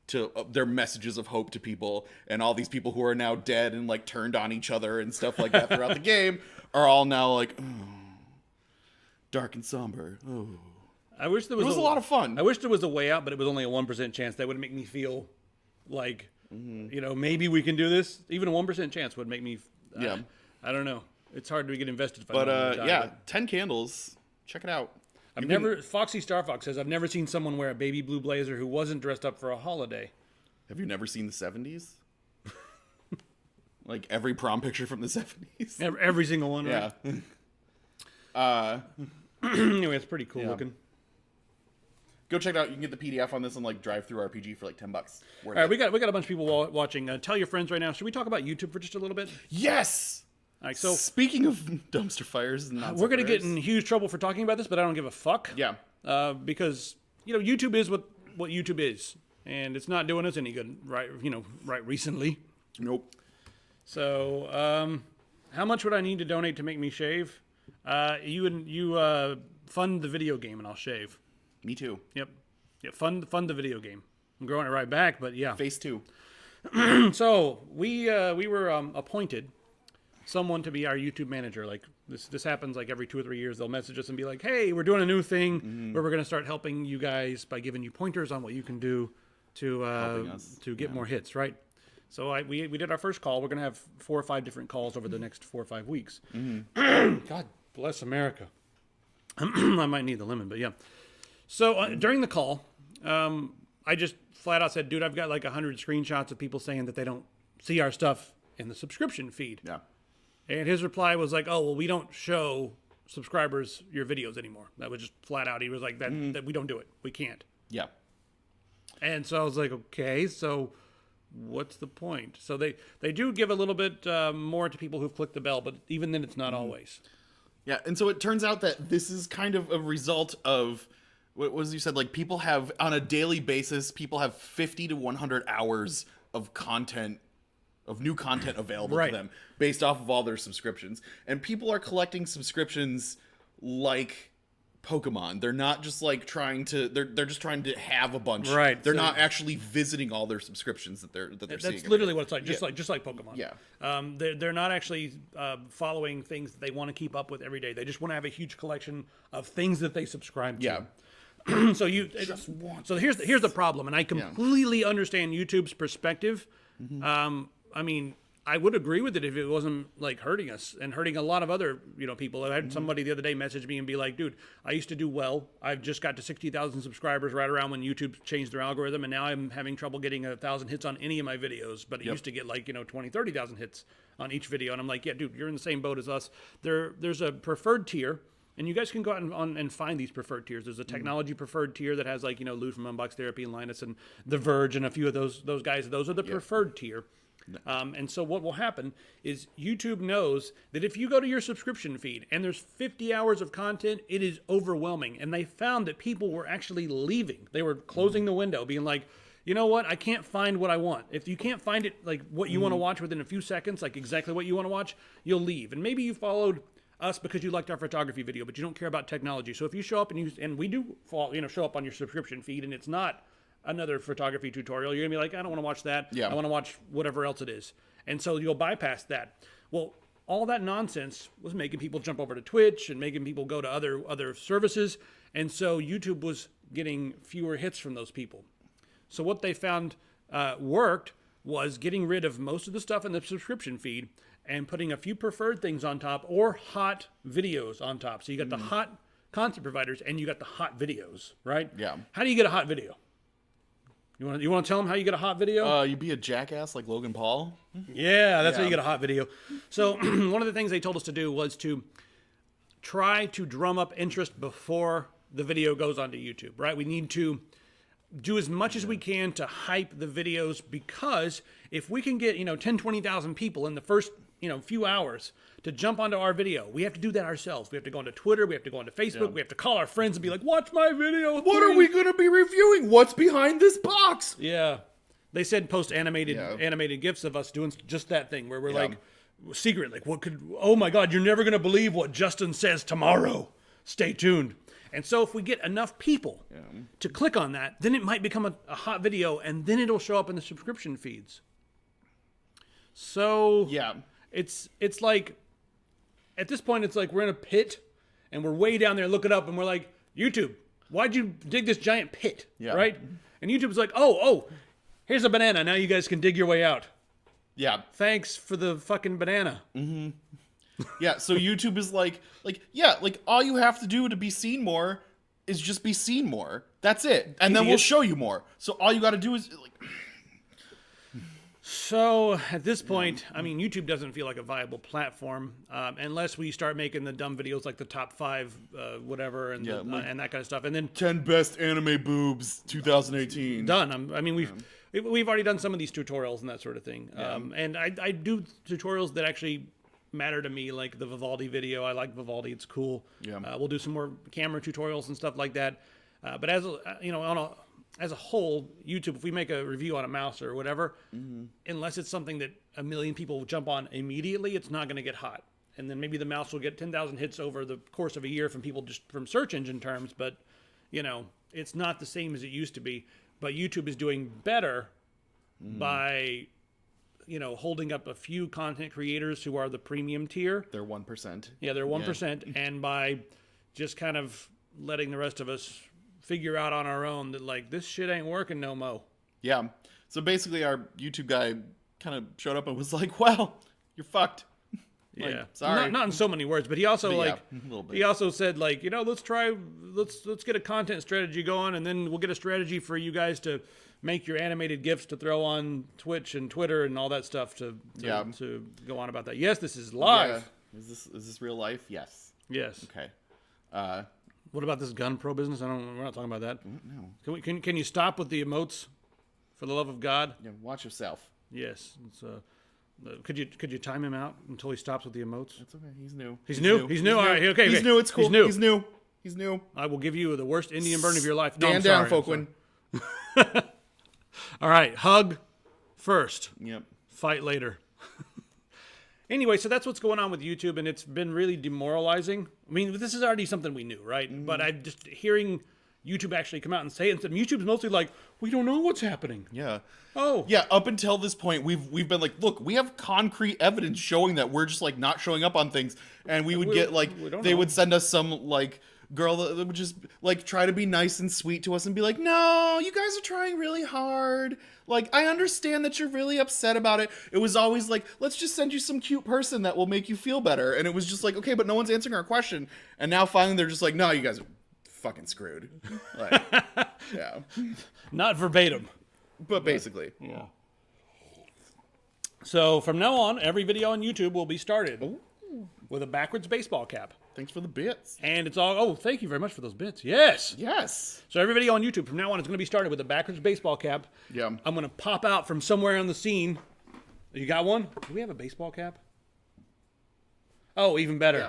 B: to their messages of hope to people, and all these people who are now dead and like turned on each other and stuff like that throughout the game are all now like, oh, dark and somber. Oh,
A: I wish there was
B: it was a lot of fun.
A: I wish there was a way out, but it was only a 1% chance. That would make me feel like maybe we can do this. Even a 1% chance would make me.
B: Yeah.
A: I don't know. It's hard to get invested. If
B: But
A: I don't die,
B: 10 Candles. Check it out.
A: Foxy Star Fox says, I've never seen someone wear a baby blue blazer who wasn't dressed up for a holiday.
B: Have you never seen the 70s? Like every prom picture from the 70s?
A: Every single one,
B: Yeah.
A: right? Anyway, it's pretty cool looking.
B: Go check it out. You can get the PDF on this on like Drive Through RPG for like $10.
A: All right, we got a bunch of people watching. Tell your friends right now. Should we talk about YouTube for just a little bit?
B: Yes!
A: All right, so
B: speaking of dumpster fires, and
A: we're going to get in huge trouble for talking about this, but I don't give a fuck.
B: Yeah.
A: Because YouTube is what YouTube is, and it's not doing us any good, right? Right recently.
B: Nope.
A: So, how much would I need to donate to make me shave? You fund the video game, and I'll shave.
B: Me too.
A: Yep. Yeah. Fund the video game. I'm growing it right back, but yeah.
B: Phase 2.
A: So we were appointed someone to be our YouTube manager. Like this happens like every 2 or 3 years. They'll message us and be like, "Hey, we're doing a new thing where we're going to start helping you guys by giving you pointers on what you can do to get more hits." Right. So we did our first call. We're going to have 4 or 5 different calls over the next 4 or 5 weeks. God bless America. I might need the lemon, but yeah. So during the call, I just flat out said, "Dude, I've got like 100 screenshots of people saying that they don't see our stuff in the subscription feed."
B: Yeah.
A: And his reply was like, "Oh, well, we don't show subscribers your videos anymore." That was just flat out. He was like, that we don't do it. We can't.
B: Yeah.
A: And so I was like, okay, so what's the point? So they do give a little bit more to people who've clicked the bell, but even then it's not always.
B: Yeah, and so it turns out that this is kind of a result of what was you said, like people have on a daily basis, people have 50 to 100 hours of content, of new content available to them based off of all their subscriptions. And people are collecting subscriptions like Pokemon. They're not just like trying to they're just trying to have a bunch.
A: Right.
B: They're not actually visiting all their subscriptions that they're seeing.
A: That's literally what it's like, just like Pokemon.
B: Yeah.
A: They're not actually following things that they want to keep up with every day. They just want to have a huge collection of things that they subscribe to.
B: Yeah.
A: So here's the problem, and I completely understand YouTube's perspective. I mean, I would agree with it if it wasn't like hurting us and hurting a lot of other people. I had somebody the other day message me and be like, "Dude, I used to do well. I've just got to 60,000 subscribers right around when YouTube changed their algorithm, and now I'm having trouble getting 1,000 hits on any of my videos. But it used to get like 20, 30,000 hits on each video." And I'm like, "Yeah, dude, you're in the same boat as us. There's a preferred tier." And you guys can go out and find these preferred tiers. There's a technology preferred tier that has like, Lou from Unbox Therapy and Linus and The Verge and a few of those guys. Those are the preferred tier. And so what will happen is YouTube knows that if you go to your subscription feed and there's 50 hours of content, it is overwhelming. And they found that people were actually leaving. They were closing the window, being like, "You know what? I can't find what I want." If you can't find it, like what you want to watch within a few seconds, like exactly what you want to watch, you'll leave. And maybe you followed us because you liked our photography video, but you don't care about technology. So if you show up and we do show up on your subscription feed and it's not another photography tutorial, you're gonna be like, "I don't want to watch that.
B: Yeah.
A: I want to watch whatever else it is." And so you'll bypass that. Well, all that nonsense was making people jump over to Twitch and making people go to other services. And so YouTube was getting fewer hits from those people. So what they found worked was getting rid of most of the stuff in the subscription feed and putting a few preferred things on top or hot videos on top. So you got the hot content providers and you got the hot videos, right?
B: Yeah.
A: How do you get a hot video? You want to tell them how you get a hot video?
B: You be a jackass like Logan Paul.
A: Yeah, that's how you get a hot video. So one of the things they told us to do was to try to drum up interest before the video goes onto YouTube, right? We need to do as much as we can to hype the videos, because if we can get, 10, 20,000 people in the first, few hours to jump onto our video, we have to do that ourselves. We have to go onto Twitter, we have to go onto Facebook, we have to call our friends and be like, watch my video.
B: What are we going to be reviewing? What's behind this box?
A: Yeah. They said post animated GIFs of us doing just that thing where we're like, secret, like, oh my God, you're never going to believe what Justin says tomorrow. Stay tuned. And so if we get enough people to click on that, then it might become a hot video, and then it'll show up in the subscription feeds. So it's like, at this point, it's like we're in a pit, and we're way down there looking up, and we're like, YouTube, why'd you dig this giant pit, right? And YouTube's like, oh, here's a banana. Now you guys can dig your way out.
B: Yeah.
A: Thanks for the fucking banana.
B: Mm-hmm. Yeah, so YouTube is like all you have to do to be seen more is just be seen more. That's it. And then we'll show you more. So all you got to do is like.
A: So at this point, I mean, YouTube doesn't feel like a viable platform unless we start making the dumb videos like the top 5 whatever and and that kind of stuff. And then
B: 10 best anime boobs 2018.
A: Done. I mean, we've already done some of these tutorials and that sort of thing. And I do tutorials that actually matter to me, like the Vivaldi video. I like Vivaldi; it's cool. We'll do some more camera tutorials and stuff like that. But as as a whole, YouTube, if we make a review on a mouse or whatever, unless it's something that a million people jump on immediately, it's not going to get hot. And then maybe the mouse will get 10,000 hits over the course of a year from people just from search engine terms. But it's not the same as it used to be. But YouTube is doing better by holding up a few content creators who are the premium tier.
B: They're 1%.
A: Yeah, they're 1%. And by just kind of letting the rest of us figure out on our own that, like, this shit ain't working no mo.
B: Yeah. So basically our YouTube guy kind of showed up and was like, well, you're fucked.
A: Yeah.
B: Sorry.
A: Not in so many words, but he also
B: a little bit.
A: He also said, like, let's get a content strategy going, and then we'll get a strategy for you guys to make your animated GIFs to throw on Twitch and Twitter and all that stuff to go on about that. Yes, this is live.
B: Yeah. Is this real life? Yes.
A: Yes.
B: Okay.
A: What about this gun pro business? We're not talking about that.
B: No.
A: Can you stop with the emotes, for the love of God?
B: Yeah. Watch yourself.
A: Yes. It's could you time him out until he stops with the emotes?
B: That's okay. He's new.
A: He's new. All right. Okay.
B: He's new. It's cool. He's new.
A: I will give you the worst Indian burn of your life.
B: Stand down, Folkwin.
A: All right, hug first.
B: Yep.
A: Fight later. Anyway, so that's what's going on with YouTube, and it's been really demoralizing. I mean, this is already something we knew, right? But I'm just hearing YouTube actually come out and say it. And YouTube's mostly like, we don't know what's happening.
B: Yeah.
A: Oh.
B: Yeah, up until this point, we've been like, look, we have concrete evidence showing that we're just, like, not showing up on things. And we would get, like, they would send us some, like, girl that would just, like, try to be nice and sweet to us and be like, no, you guys are trying really hard. Like, I understand that you're really upset about it. It was always like, let's just send you some cute person that will make you feel better. And it was just like, okay, but no one's answering our question. And now finally they're just like, no, you guys are fucking screwed. Like, yeah.
A: Not verbatim.
B: But basically.
A: Yeah. So from now on, every video on YouTube will be started with a backwards baseball cap.
B: Thanks for the bits.
A: And it's all, thank you very much for those bits. Yes.
B: Yes.
A: So every video on YouTube from now on is going to be started with a backwards baseball cap.
B: Yeah.
A: I'm going to pop out from somewhere on the scene. You got one? Do we have a baseball cap? Oh, even better.
B: Yeah.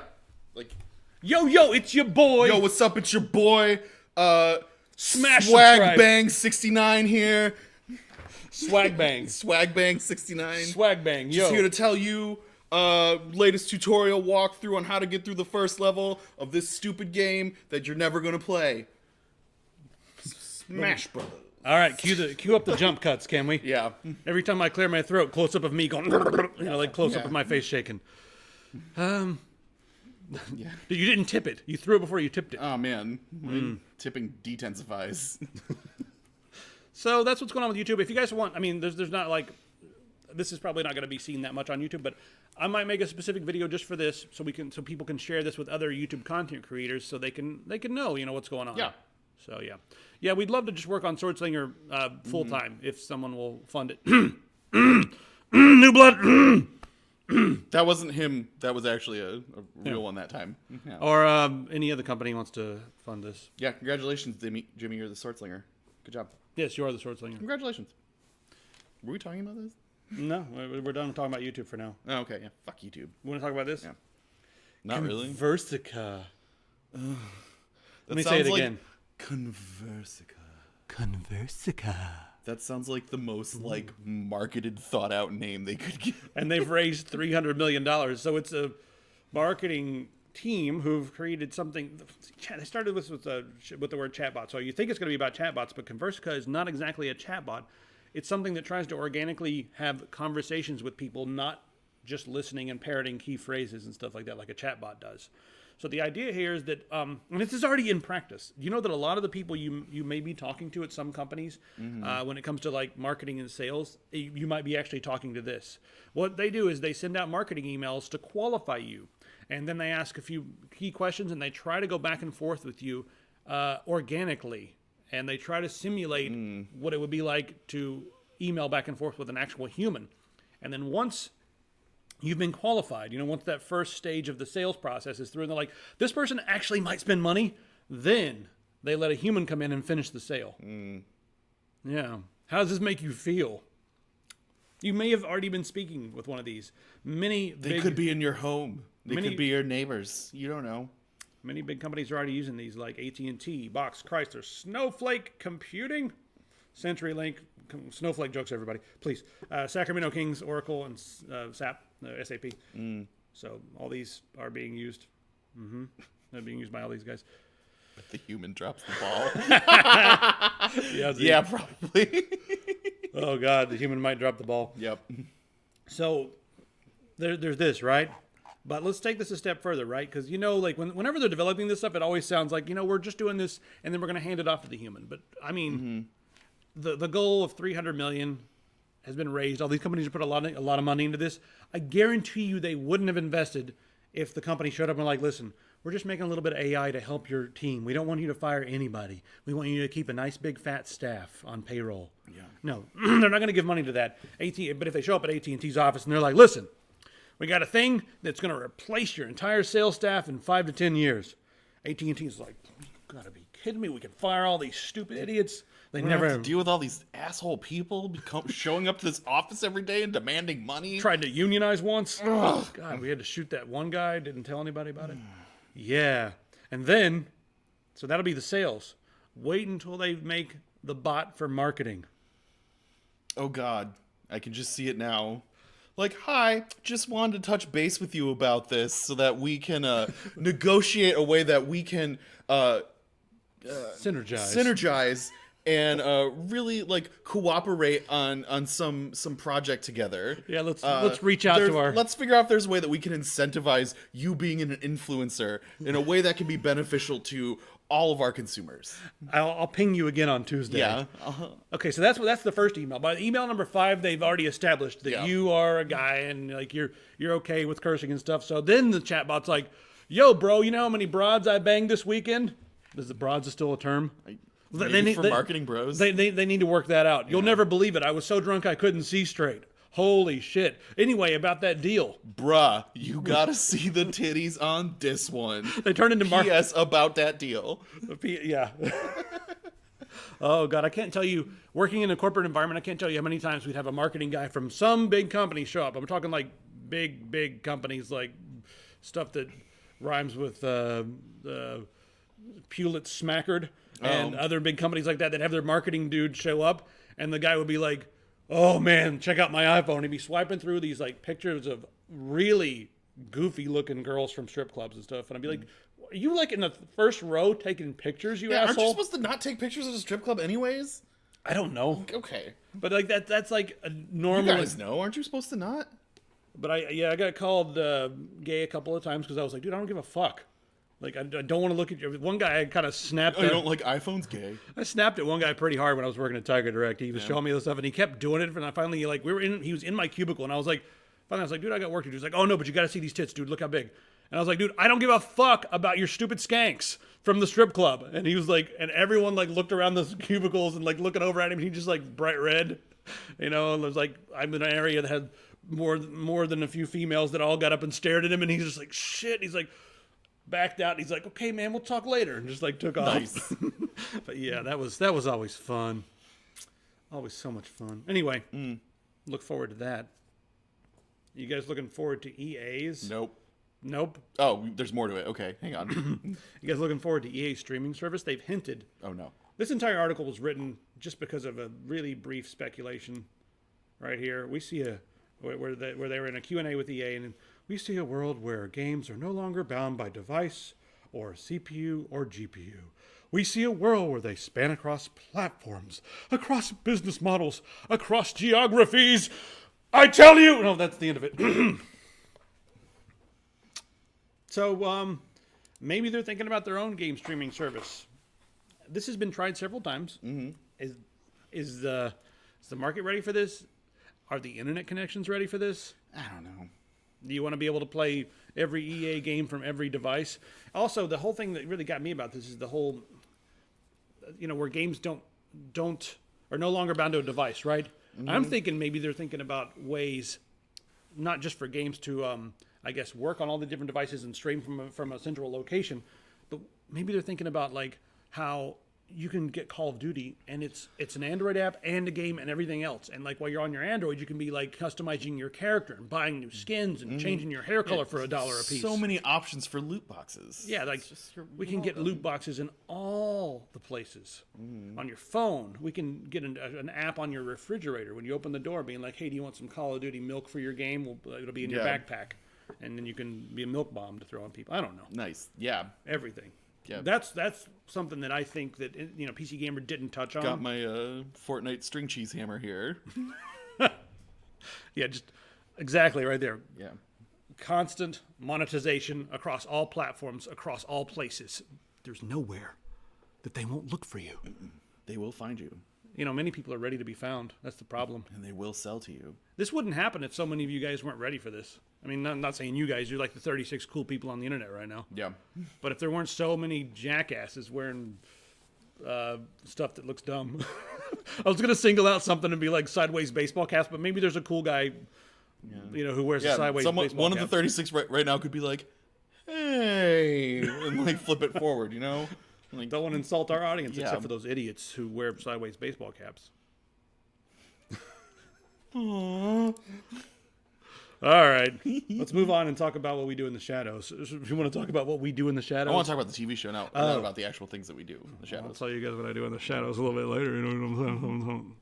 B: Like,
A: yo, it's your boy.
B: Yo, what's up? It's your boy.
A: Smash
B: Swag Bang 69 here.
A: Swag Bang.
B: Swag Bang 69.
A: Swag Bang. Yo.
B: Just here to tell you latest tutorial walkthrough on how to get through the first level of this stupid game that you're never going to play. Smash Brothers.
A: All right, cue up the jump cuts, can we?
B: Yeah.
A: Every time I clear my throat, close up of me going, like close up of my face shaking.
B: Yeah.
A: You didn't tip it. You threw it before you tipped it.
B: Oh man, tipping detensifies.
A: So that's what's going on with YouTube. If you guys want, I mean, there's not like, this is probably not going to be seen that much on YouTube, but I might make a specific video just for this, so people can share this with other YouTube content creators, so they can know, what's going on.
B: Yeah.
A: So yeah, we'd love to just work on Swordslinger full time if someone will fund it. New blood.
B: That wasn't him. That was actually a real one that time. Yeah.
A: Or any other company wants to fund this.
B: Yeah. Congratulations, Jimmy. You're the Swordslinger. Good job.
A: Yes, you are the Swordslinger.
B: Congratulations. Were we talking about this?
A: No, we're done talking about YouTube for now.
B: Oh, okay. Yeah. Fuck YouTube.
A: Want to talk about this?
B: Yeah. Not really.
A: Conversica. Let me
B: sounds
A: say it
B: like
A: again.
B: Conversica. That sounds like the most marketed, thought out name they could give.
A: And they've raised $300 million. So it's a marketing team who've created something. They started with the word chatbot. So you think it's going to be about chatbots, but Conversica is not exactly a chatbot. It's something that tries to organically have conversations with people, not just listening and parroting key phrases and stuff like that, like a chatbot does. So the idea here is that, and this is already in practice. You know that a lot of the people you may be talking to at some companies, when it comes to like marketing and sales, you might be actually talking to this. What they do is they send out marketing emails to qualify you, and then they ask a few key questions, and they try to go back and forth with you organically, and they try to simulate what it would be like to email back and forth with an actual human. And then once you've been qualified, once that first stage of the sales process is through, and they're like, this person actually might spend money, then they let a human come in and finish the sale. Yeah. How does this make you feel? You may have already been speaking with one of these.
B: They could be in your home. They could be your neighbors. You don't know.
A: Many big companies are already using these, like AT&T, Box, Chrysler, Snowflake Computing, CenturyLink. Snowflake jokes, everybody. Please. Sacramento Kings, Oracle, and SAP. SAP. So all these are being used. They're being used by all these guys.
B: But the human drops the ball.
A: Yeah,
B: probably.
A: Oh, God. The human might drop the ball.
B: Yep.
A: So there's this, right? But let's take this a step further, right? Because, whenever they're developing this stuff, it always sounds like, we're just doing this, and then we're going to hand it off to the human. But, I mean, the goal of $300 million has been raised. All these companies have put a lot of money into this. I guarantee you they wouldn't have invested if the company showed up and like, listen, we're just making a little bit of AI to help your team. We don't want you to fire anybody. We want you to keep a nice big fat staff on payroll. Yeah. No, they're not going to give money to that. But if they show up at AT&T's office and they're like, listen, we got a thing that's going to replace your entire sales staff in 5 to 10 years. AT&T's like, you got to be kidding me. We can fire all these stupid idiots. They never
B: have to deal with all these asshole people showing up to this office every day and demanding money.
A: Tried to unionize once. Oh, God, we had to shoot that one guy. Didn't tell anybody about it. Yeah. And then, so that'll be the sales. Wait until they make the bot for marketing.
B: Oh, God. I can just see it now. Like, hi, just wanted to touch base with you about this so that we can negotiate a way that we can synergize and really cooperate on some project together.
A: Yeah, let's reach out to our.
B: Let's figure out if there's a way that we can incentivize you being an influencer in a way that can be beneficial to all of our consumers.
A: I'll ping you again on Tuesday.
B: Yeah.
A: Okay, so that's the first email. By email number 5, they've already established that you are a guy and you're okay with cursing and stuff. So then the chatbot's like, "Yo, bro, you know how many broads I banged this weekend?" Is the broads still a term?
B: Marketing bros.
A: They need to work that out. You'll never believe it. I was so drunk I couldn't see straight. Holy shit. Anyway, about that deal.
B: Bruh, you gotta see the titties on this one.
A: They turned into
B: P.S. about that deal.
A: Yeah. Oh, God, I can't tell you, working in a corporate environment, I can't tell you how many times we'd have a marketing guy from some big company show up. I'm talking like big companies, like stuff that rhymes with Pulitz Smackard and other big companies like that have their marketing dude show up, and the guy would be like, "Oh man, check out my iPhone." He'd be swiping through these pictures of really goofy looking girls from strip clubs and stuff, and I'd be like, "Are you in the first row taking pictures, you asshole?"
B: Aren't you supposed to not take pictures at a strip club anyways?
A: I don't know.
B: Okay.
A: But like that's like a
B: You
A: normal.
B: guys know, aren't you supposed to not?
A: But I got called gay a couple of times because I was like, dude, I don't give a fuck. Like I don't want to look at you. One guy I kind of snapped.
B: Oh, you don't like iPhones? Gay.
A: I snapped at one guy pretty hard when I was working at Tiger Direct. He was showing me this stuff, and he kept doing it. And I finally, like, he was in my cubicle, and I was like, dude, I got work to do. He was like, oh no, but you got to see these tits, dude. Look how big. And I was like, dude, I don't give a fuck about your stupid skanks from the strip club. And he was like, and everyone like looked around the cubicles and like looking over at him. And he just like bright red, and it was like, I'm in an area that had more than a few females that all got up and stared at him, and he's just like, shit. He's like, backed out. He's like, okay, man, we'll talk later, and just like took off.
B: Nice.
A: But yeah, that was always fun. Always so much fun. Anyway, look forward to that. You guys looking forward to EA's? Nope.
B: Oh, there's more to it. Okay, hang on.
A: You guys looking forward to EA's streaming service? They've hinted.
B: Oh no.
A: This entire article was written just because of a really brief speculation. Right here, we see where they were in a Q&A with EA, and we see a world where games are no longer bound by device or CPU or GPU. We see a world where they span across platforms, across business models, across geographies. I tell you! No, that's the end of it. So, maybe they're thinking about their own game streaming service. This has been tried several times. Mm-hmm. Is the market ready for this? Are the internet connections ready for this?
B: I don't know.
A: Do you want to be able to play every EA game from every device? Also, the whole thing that really got me about this is the whole, where games are no longer bound to a device, right? Mm-hmm. I'm thinking maybe they're thinking about ways, not just for games to, work on all the different devices and stream from a central location, but maybe they're thinking about like how you can get Call of Duty and it's an Android app and a game and everything else. And like while you're on your Android, you can be like customizing your character and buying new skins and changing your hair color for $1 a piece.
B: So many options for loot boxes.
A: Yeah, like we can get loot boxes in all the places. On your phone, we can get an app on your refrigerator when you open the door being like, hey, do you want some Call of Duty milk for your game? It'll be in your backpack. And then you can be a milk bomb to throw on people. I don't know.
B: Nice. Yeah.
A: Everything.
B: Yeah.
A: That's something that I think that PC Gamer didn't touch on.
B: Got my Fortnite string cheese hammer here.
A: Yeah, just exactly right there.
B: Yeah.
A: Constant monetization across all platforms, across all places. There's nowhere that they won't look for you.
B: They will find you.
A: Many people are ready to be found. That's the problem.
B: And they will sell to you.
A: This wouldn't happen if so many of you guys weren't ready for this. I mean, I'm not saying you guys. You're like the 36 cool people on the internet right now.
B: Yeah.
A: But if there weren't so many jackasses wearing stuff that looks dumb. I was going to single out something and be like sideways baseball caps, but maybe there's a cool guy, who wears a sideways baseball cap.
B: One of the 36 right now could be like, hey, and like flip it forward, Like,
A: don't want to insult our audience except for those idiots who wear sideways baseball caps. Aww. All right, let's move on and talk about what we do in the shadows. You want to talk about what we do in the shadows?
B: I want to talk about the TV show now, not about the actual things that we do in the shadows.
A: I'll tell you guys what I do in the shadows a little bit later. I don't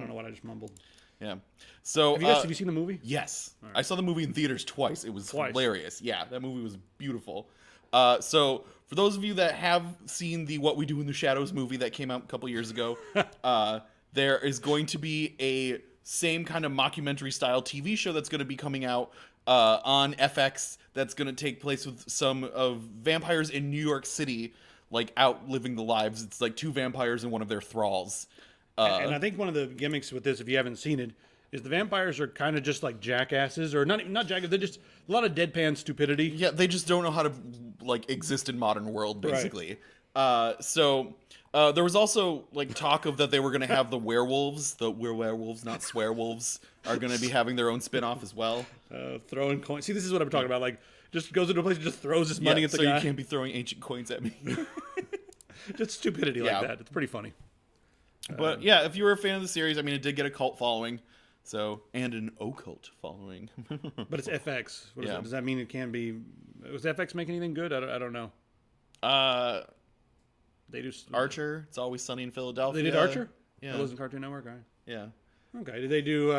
A: know what I just mumbled.
B: Yeah. So
A: have you seen the movie?
B: Yes, right. I saw the movie in theaters twice. It was hilarious. Yeah, that movie was beautiful. So for those of you that have seen the What We Do in the Shadows movie that came out a couple years ago, there is going to be a same kind of mockumentary style TV show that's going to be coming out on FX that's going to take place with some of vampires in New York City, like out living the lives. It's like two vampires and one of their thralls.
A: And I think one of the gimmicks with this, if you haven't seen it, is the vampires are kind of just like jackasses, or not jackasses. They're just a lot of deadpan stupidity.
B: Yeah, they just don't know how to like exist in modern world, basically. Right. So there was also like talk of that they were going to have the werewolves, not swearwolves, are going to be having their own spin-off as well.
A: Throwing coins. See, this is what I'm talking about. Like, just goes into a place and just throws his money at the guy.
B: So you can't be throwing ancient coins at me.
A: Just stupidity like that. It's pretty funny.
B: But yeah, if you were a fan of the series, I mean, it did get a cult following. And an occult following.
A: But it's FX. Does that mean it can be... Was FX make anything good? I don't know. They do...
B: Archer. It's Always Sunny in Philadelphia.
A: They did Archer?
B: Yeah.
A: That wasn't Cartoon Network? Right.
B: Yeah.
A: Okay. Did they do...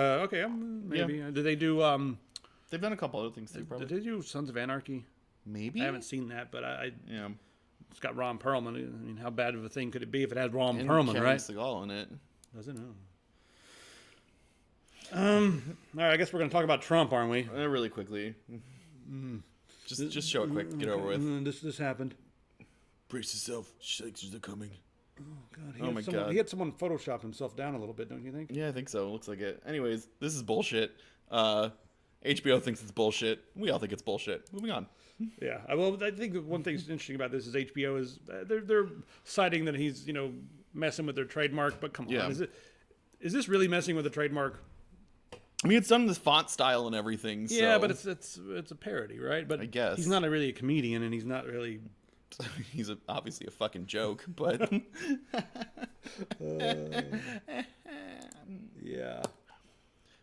A: maybe. Yeah. Did they do...
B: They've done a couple other things too, probably.
A: Did they do Sons of Anarchy?
B: Maybe.
A: I haven't seen that, but
B: Yeah.
A: It's got Ron Perlman. I mean, how bad of a thing could it be if it had Ron
B: And
A: Perlman,
B: Kevin
A: right?
B: Seagal in it.
A: Does it? No. All right, I guess we're going to talk about Trump, aren't we?
B: Really quickly. Just show it quick. Get over with.
A: This happened.
B: Brace yourself. Shakers are coming.
A: Oh, God. He had someone Photoshop himself down a little bit, don't you think?
B: Yeah, I think so. Looks like it. Anyways, this is bullshit. HBO thinks it's bullshit. We all think it's bullshit. Moving on.
A: Yeah. Well, I think one thing that's interesting about this is HBO is they're citing that he's messing with their trademark. But come on, is this really messing with the trademark?
B: I mean, it's done in this font style and everything. So.
A: Yeah, but it's a parody, right? But
B: I guess
A: he's not really a comedian, and he's not really.
B: He's obviously a fucking joke, but
A: yeah.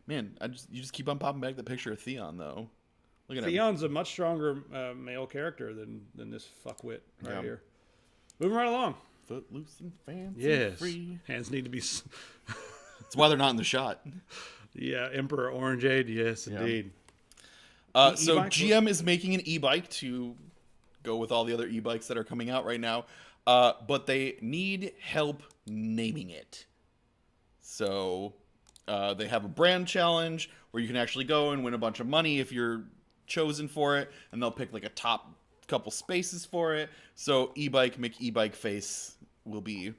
B: Man, you just keep on popping back the picture of Theon though. Look at
A: Theon's a much stronger male character than this fuckwit right here. Moving right along.
B: Footloose and fancy free.
A: Hands need to be.
B: That's why they're not in the shot.
A: Yeah, Emperor Orangeade. Yes, indeed.
B: So GM is making an e-bike to go with all the other e-bikes that are coming out right now, but they need help naming it. So they have a brand challenge where you can actually go and win a bunch of money if you're chosen for it, and they'll pick like a top couple spaces for it. So e-bike make e-bike face will be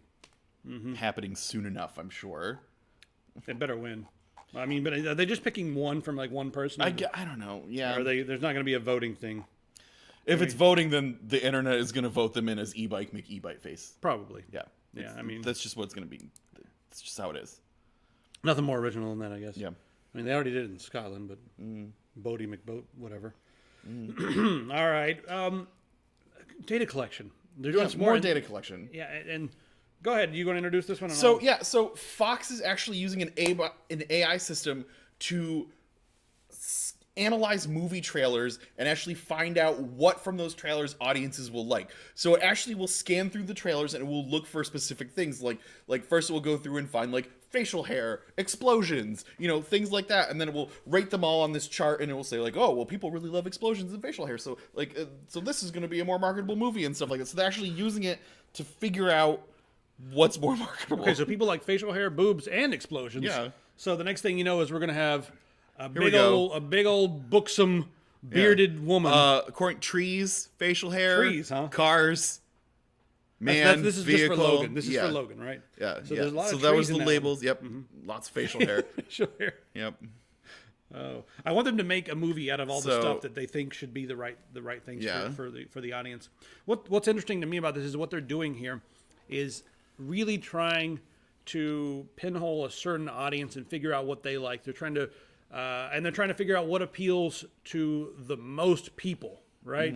B: happening soon enough, I'm sure.
A: They better win. I mean, but are they just picking one from like one person?
B: I don't know. Yeah.
A: Or there's not going to be a voting thing.
B: If it's voting, then the internet is going to vote them in as e-bike make e-bike face.
A: Probably.
B: Yeah.
A: Yeah. I mean,
B: that's just what it's going to be. That's just how it is.
A: Nothing more original than that, I guess.
B: Yeah.
A: I mean, they already did it in Scotland, but Bodie McBoat, whatever. All right. Data collection. They're doing some
B: more data collection.
A: Yeah, and go ahead. You going to introduce this one?
B: So Fox is actually using an AI system to analyze movie trailers and actually find out what from those trailers audiences will like. So it actually will scan through the trailers and it will look for specific things. Like first it will go through and find like facial hair, explosions, things like that, and then it will rate them all on this chart, and it will say like, oh, well, people really love explosions and facial hair, so so this is going to be a more marketable movie and stuff like that. So they're actually using it to figure out what's more marketable.
A: Okay, so people like facial hair, boobs, and explosions.
B: Yeah.
A: So the next thing you know is we're going to have a big old buxom bearded woman.
B: According trees, facial hair,
A: trees, huh?
B: Cars. Man,
A: this is
B: vehicle.
A: Just for Logan. This is for Logan, right?
B: Yeah.
A: So there's a lot of trees
B: that was the
A: in that
B: labels.
A: one.
B: Yep. Lots of facial hair.
A: Facial hair.
B: Yep.
A: Oh, I want them to make a movie out of all the stuff that they think should be the right things for the audience. What's interesting to me about this is what they're doing here is really trying to pinhole a certain audience and figure out what they like. They're trying to figure out what appeals to the most people, right?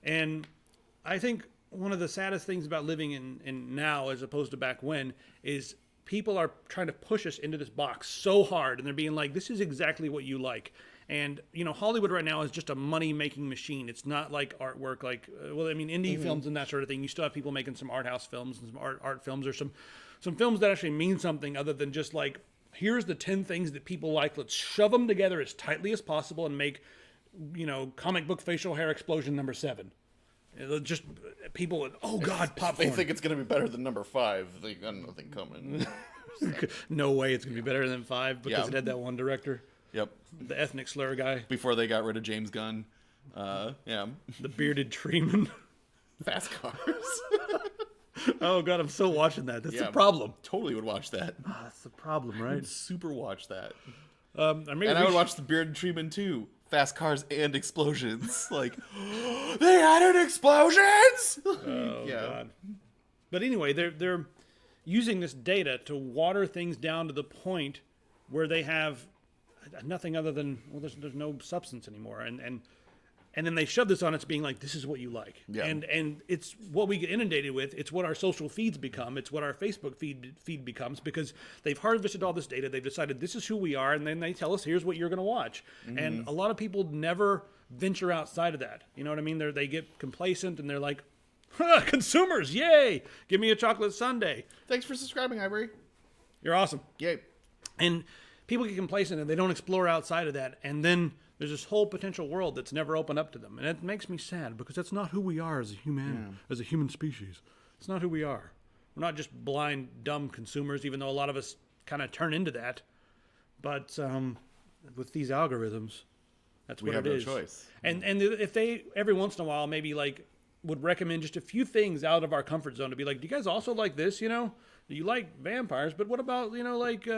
A: And I think one of the saddest things about living in now as opposed to back when is people are trying to push us into this box so hard, and they're being like, this is exactly what you like. And, Hollywood right now is just a money-making machine. It's not like artwork, indie films and that sort of thing. You still have people making some art house films and some art films, or some films that actually mean something other than just like, here's the 10 things that people like. Let's shove them together as tightly as possible and make, comic book facial hair explosion number 7. Just people, oh God, popcorn.
B: They think it's going to be better than number 5. They got nothing coming.
A: No way it's going to be better than 5 because it had that one director.
B: Yep.
A: The ethnic slur guy.
B: Before they got rid of James Gunn. Yeah.
A: The bearded treeman.
B: Fast Cars.
A: Oh God, I'm so watching that. That's the problem.
B: Totally would watch that.
A: That's the problem, right?
B: I'd super watch that.
A: I
B: would watch the bearded treeman too. Fast Cars and explosions. Like, they added explosions!
A: Oh, God. But anyway, they're using this data to water things down to the point where they have nothing other than, there's no substance anymore. And then they shove this on us being like, this is what you like. Yeah. And it's what we get inundated with. It's what our social feeds become. It's what our Facebook feed becomes, because they've harvested all this data. They've decided this is who we are. And then they tell us, here's what you're going to watch. And a lot of people never venture outside of that. You know what I mean? They get complacent and they're like, consumers, yay. Give me a chocolate sundae.
B: Thanks for subscribing, Ivory.
A: You're awesome.
B: Yay.
A: And people get complacent and they don't explore outside of that. And then There's this whole potential world that's never opened up to them, and it makes me sad because that's not who we are as a human species. It's not who we are. We're not just blind, dumb consumers, even though a lot of us kind of turn into that. But with these algorithms, that's what it is. We have no choice. And if they every once in a while maybe like would recommend just a few things out of our comfort zone to be like, do you guys also like this? You know, you like vampires, but what about like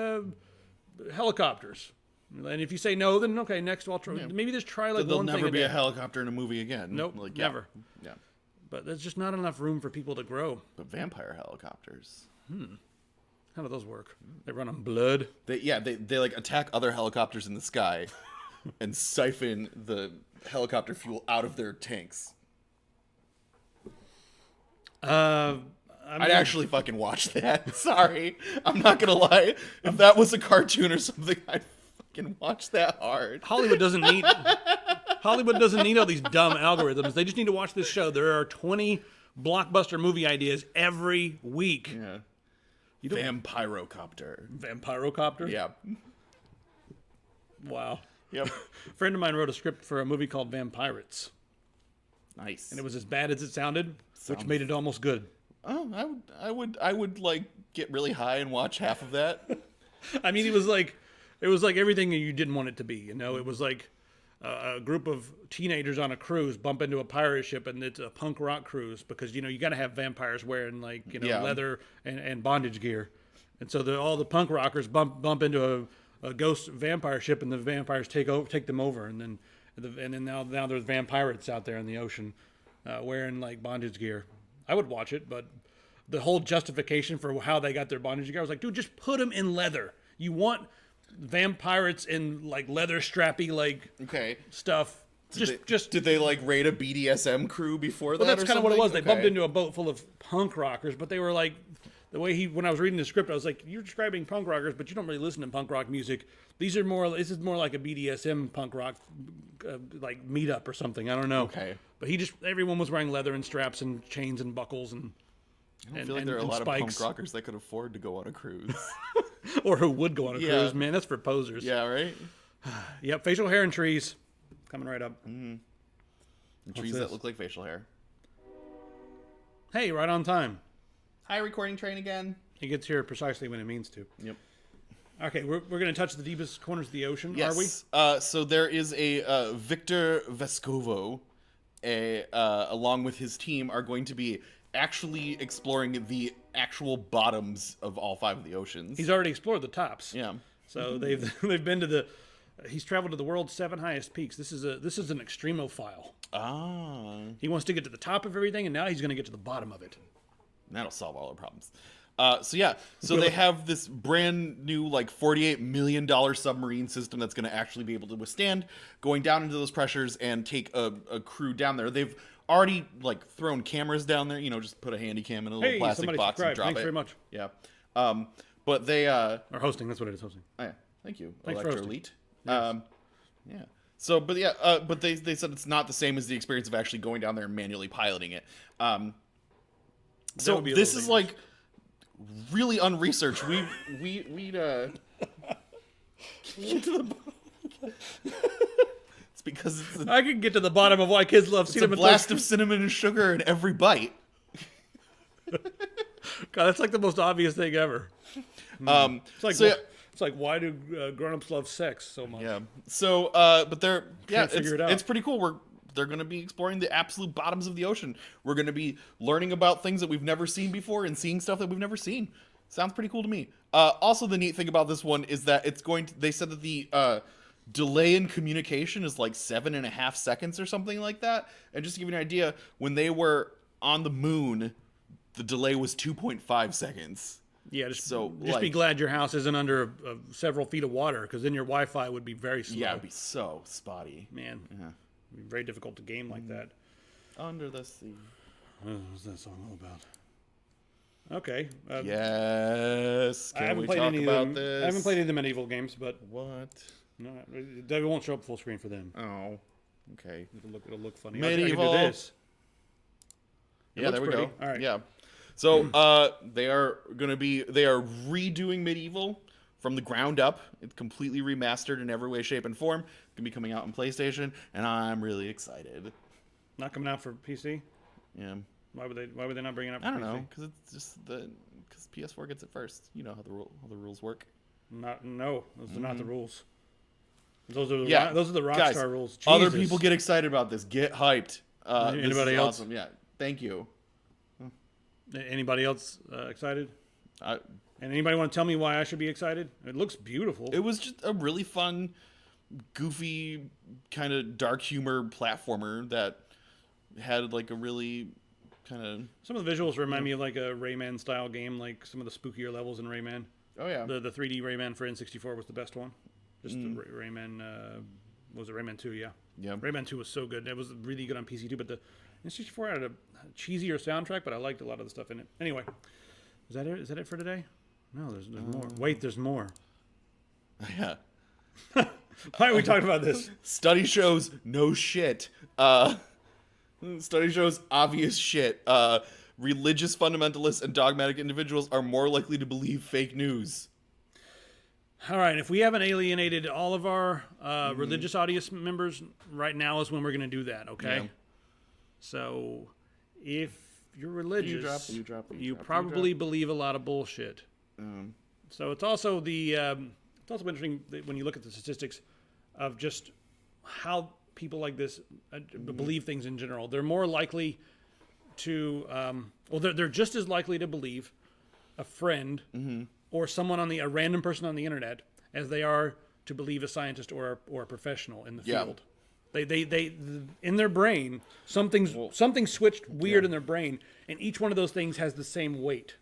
A: helicopters? And if you say no, then okay, next I'll try. Yeah. Maybe just try like
B: there'll
A: one thing.
B: There'll never be a helicopter in a movie again.
A: Nope, like, never. Yeah. But there's just not enough room for people to grow.
B: But vampire helicopters.
A: How do those work? They run on blood.
B: They like attack other helicopters in the sky, and siphon the helicopter fuel out of their tanks. I'd actually fucking watch that. Sorry, I'm not gonna lie. If that was a cartoon or something, I'd fucking watch that hard.
A: Hollywood doesn't need all these dumb algorithms. They just need to watch this show. There are 20 blockbuster movie ideas every week.
B: Yeah. Vampirocopter.
A: Vampirocopter?
B: Yeah.
A: Wow.
B: Yep.
A: A friend of mine wrote a script for a movie called Vampirates.
B: Nice.
A: And it was as bad as it sounded, which made it almost good.
B: Oh, I would like get really high and watch half of that.
A: I mean, it was like everything you didn't want it to be. You know, it was like a group of teenagers on a cruise bump into a pirate ship, and it's a punk rock cruise because you got to have vampires wearing leather and bondage gear, and so all the punk rockers bump into a ghost vampire ship, and the vampires take them over, and then now there's vampirates out there in the ocean wearing like bondage gear. I would watch it, but the whole justification for how they got their bondage gear, I was like, dude, just put them in leather. You want vampirates in like leather strappy stuff. Did
B: they like raid a BDSM crew before that?
A: Well, that's kind of what it was. They bumped into a boat full of punk rockers, but they were like, the way when I was reading the script, I was like, you're describing punk rockers, but you don't really listen to punk rock music. This is more like a BDSM punk rock like meetup or something. I don't know.
B: Okay.
A: But everyone was wearing leather and straps and chains and buckles and.
B: I feel like there are a lot of punk rockers that could afford to go on a cruise.
A: Or who would go on a cruise, man. That's for posers.
B: Yeah, right?
A: Yep, facial hair and trees. Coming right up.
B: Mm-hmm. Trees that look like facial hair.
A: Hey, right on time.
B: Hi, recording train again.
A: He gets here precisely when it means to.
B: Yep.
A: Okay, we're going to touch the deepest corners of the ocean,
B: yes.
A: Are we?
B: So there is a Victor Vescovo, along with his team, are going to be actually exploring the actual bottoms of all 5 of the oceans.
A: He's already explored the tops.
B: Yeah.
A: So they've been to he's traveled to the world's 7 highest peaks. This is an extremophile.
B: Ah.
A: He wants to get to the top of everything, and now he's going to get to the bottom of it.
B: And that'll solve all our problems. So they have this brand new like $48 million submarine system that's going to actually be able to withstand going down into those pressures and take a crew down there. They've already like thrown cameras down there, just put a handy cam in a little plastic box and drop
A: Thanks
B: it.
A: very much.
B: Yeah. But they
A: are hosting. That's what it is, hosting.
B: Oh, yeah. Thank you.
A: Thanks for hosting.
B: Elite. Yes. Yeah. So, but they said it's not the same as the experience of actually going down there and manually piloting it. So this is like really unresearched. We'd it's because
A: I can get to the bottom of why kids love cinnamon.
B: It's a blast of cinnamon and sugar in every bite.
A: God, that's like the most obvious thing ever. It's like why do grown-ups love sex so much?
B: Yeah. So, but
A: it's
B: pretty cool. They're going to be exploring the absolute bottoms of the ocean. We're going to be learning about things that we've never seen before and seeing stuff that we've never seen. Sounds pretty cool to me. Also, the neat thing about this one is that they said that the delay in communication is like 7.5 seconds or something like that. And just to give you an idea, when they were on the moon, the delay was 2.5 seconds.
A: Yeah, just be glad your house isn't under several feet of water, because then your Wi-Fi would be very slow.
B: Yeah, it'd be so spotty.
A: Man, it'd be very difficult to game like that.
B: Under the sea.
A: What's that song all about? Okay.
B: Yes. Can we talk about this?
A: I haven't played any of the medieval games, but
B: what?
A: No, they won't show up full screen for them.
B: Oh, okay.
A: It'll look funny.
B: Medieval.
A: I can do this.
B: Yeah, there we go.
A: All right.
B: Yeah. So they are redoing Medieval from the ground up. It's completely remastered in every way, shape, and form. It's going to be coming out on PlayStation, and I'm really excited.
A: Not coming out for PC?
B: Yeah.
A: Why would they not bring it up for
B: I don't
A: PC?
B: know, because it's just because PS4 gets it first. You know how the rules work.
A: No, those are not the rules. Those are the Rockstar
B: guys,
A: rules. Jesus.
B: Other people get excited about this. Get hyped.
A: Anybody else?
B: Awesome. Yeah. Thank you.
A: Anybody else excited?
B: I,
A: And anybody want to tell me why I should be excited? It looks beautiful.
B: It was just a really fun, goofy, kind of dark humor platformer that had like a really kind of...
A: Some of the visuals remind me of like a Rayman style game, like some of the spookier levels in Rayman.
B: Oh yeah.
A: The 3D Rayman for N64 was the best one. Just the Rayman, was it Rayman 2? Yeah.
B: Yeah.
A: Rayman 2 was so good. It was really good on PC too, but the N64 had a cheesier soundtrack, but I liked a lot of the stuff in it. Anyway, is that it? Is that it for today? No, there's more. Wait, there's more.
B: Yeah.
A: Why are we talking about this?
B: Study shows no shit. Study shows obvious shit. Religious fundamentalists and dogmatic individuals are more likely to believe fake news.
A: All right, if we haven't alienated all of our religious audience members, right now is when we're going to do that, okay?
B: Yeah.
A: So, if you're religious, you
B: drop.
A: probably believe a lot of bullshit. So it's also it's also interesting that when you look at the statistics of just how people like this believe things in general. They're more likely to, they're just as likely to believe a friend or someone a random person on the internet as they are to believe a scientist or a professional in the field. They in their brain, something switched weird in their brain, and each one of those things has the same weight.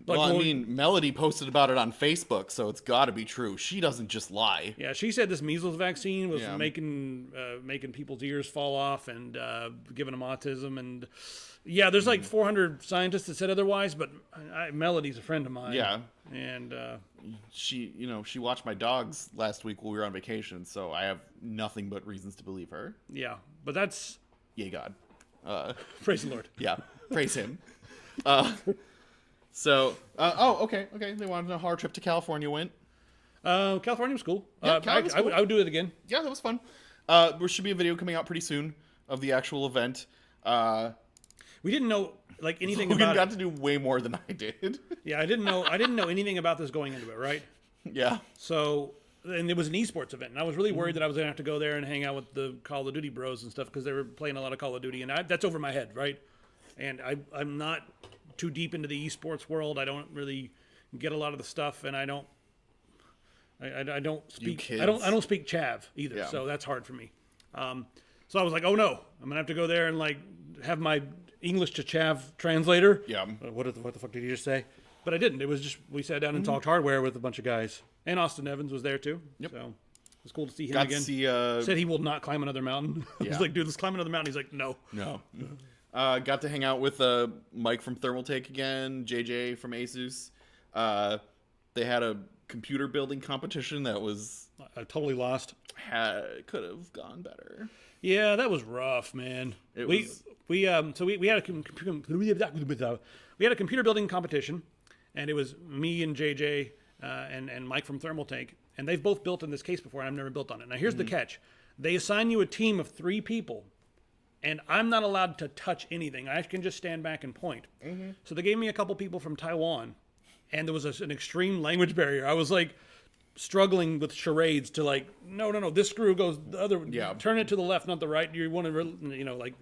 A: Like,
B: Melody posted about it on Facebook, so it's got to be true. She doesn't just lie.
A: Yeah, she said this measles vaccine was making people's ears fall off and giving them autism. And yeah, there's like 400 scientists that said otherwise, but Melody's a friend of mine.
B: Yeah,
A: and
B: she watched my dogs last week while we were on vacation, so I have nothing but reasons to believe her.
A: Yeah, but that's
B: yay God,
A: praise the Lord.
B: Yeah, praise Him. So, okay. They wanted to know how our trip to California went.
A: California was cool.
B: Yeah, cool.
A: I would do it again.
B: Yeah, that was fun. There should be a video coming out pretty soon of the actual event.
A: We didn't know like anything
B: Logan
A: about
B: got to do way more than I did.
A: Yeah, I didn't know anything about this going into it, right?
B: Yeah.
A: So, and it was an esports event, and I was really worried that I was going to have to go there and hang out with the Call of Duty bros and stuff because they were playing a lot of Call of Duty, and that's over my head, right? And I'm not too deep into the esports world. I don't really get a lot of the stuff, and I don't speak I don't speak Chav either,
B: Yeah.
A: so that's hard for me. So I was like, oh no, I'm gonna have to go there and like have my English to Chav translator.
B: Yeah.
A: What the fuck did he just say? But I didn't. It was just we sat down and talked hardware with a bunch of guys, and Austin Evans was there too.
B: Yep.
A: So it was cool to see him
B: Got
A: again.
B: to see.
A: Said he will not climb another mountain. I was like, dude, let's climb another mountain. He's like, no.
B: Got to hang out with Mike from Thermaltake again, JJ from Asus. They had a computer building competition that was
A: I totally lost.
B: Could have gone better.
A: Yeah, that was rough, man. We had a computer building competition, and it was me and JJ and Mike from Thermaltake, and they've both built in this case before, and I've never built on it. Now here's the catch: they assign you a team of 3 people. And I'm not allowed to touch anything. I can just stand back and point. So they gave me a couple people from Taiwan, and there was an extreme language barrier. I was like struggling with charades to like, no, this screw goes the other.
B: Yeah.
A: Turn it to the left, not the right. You want to, like.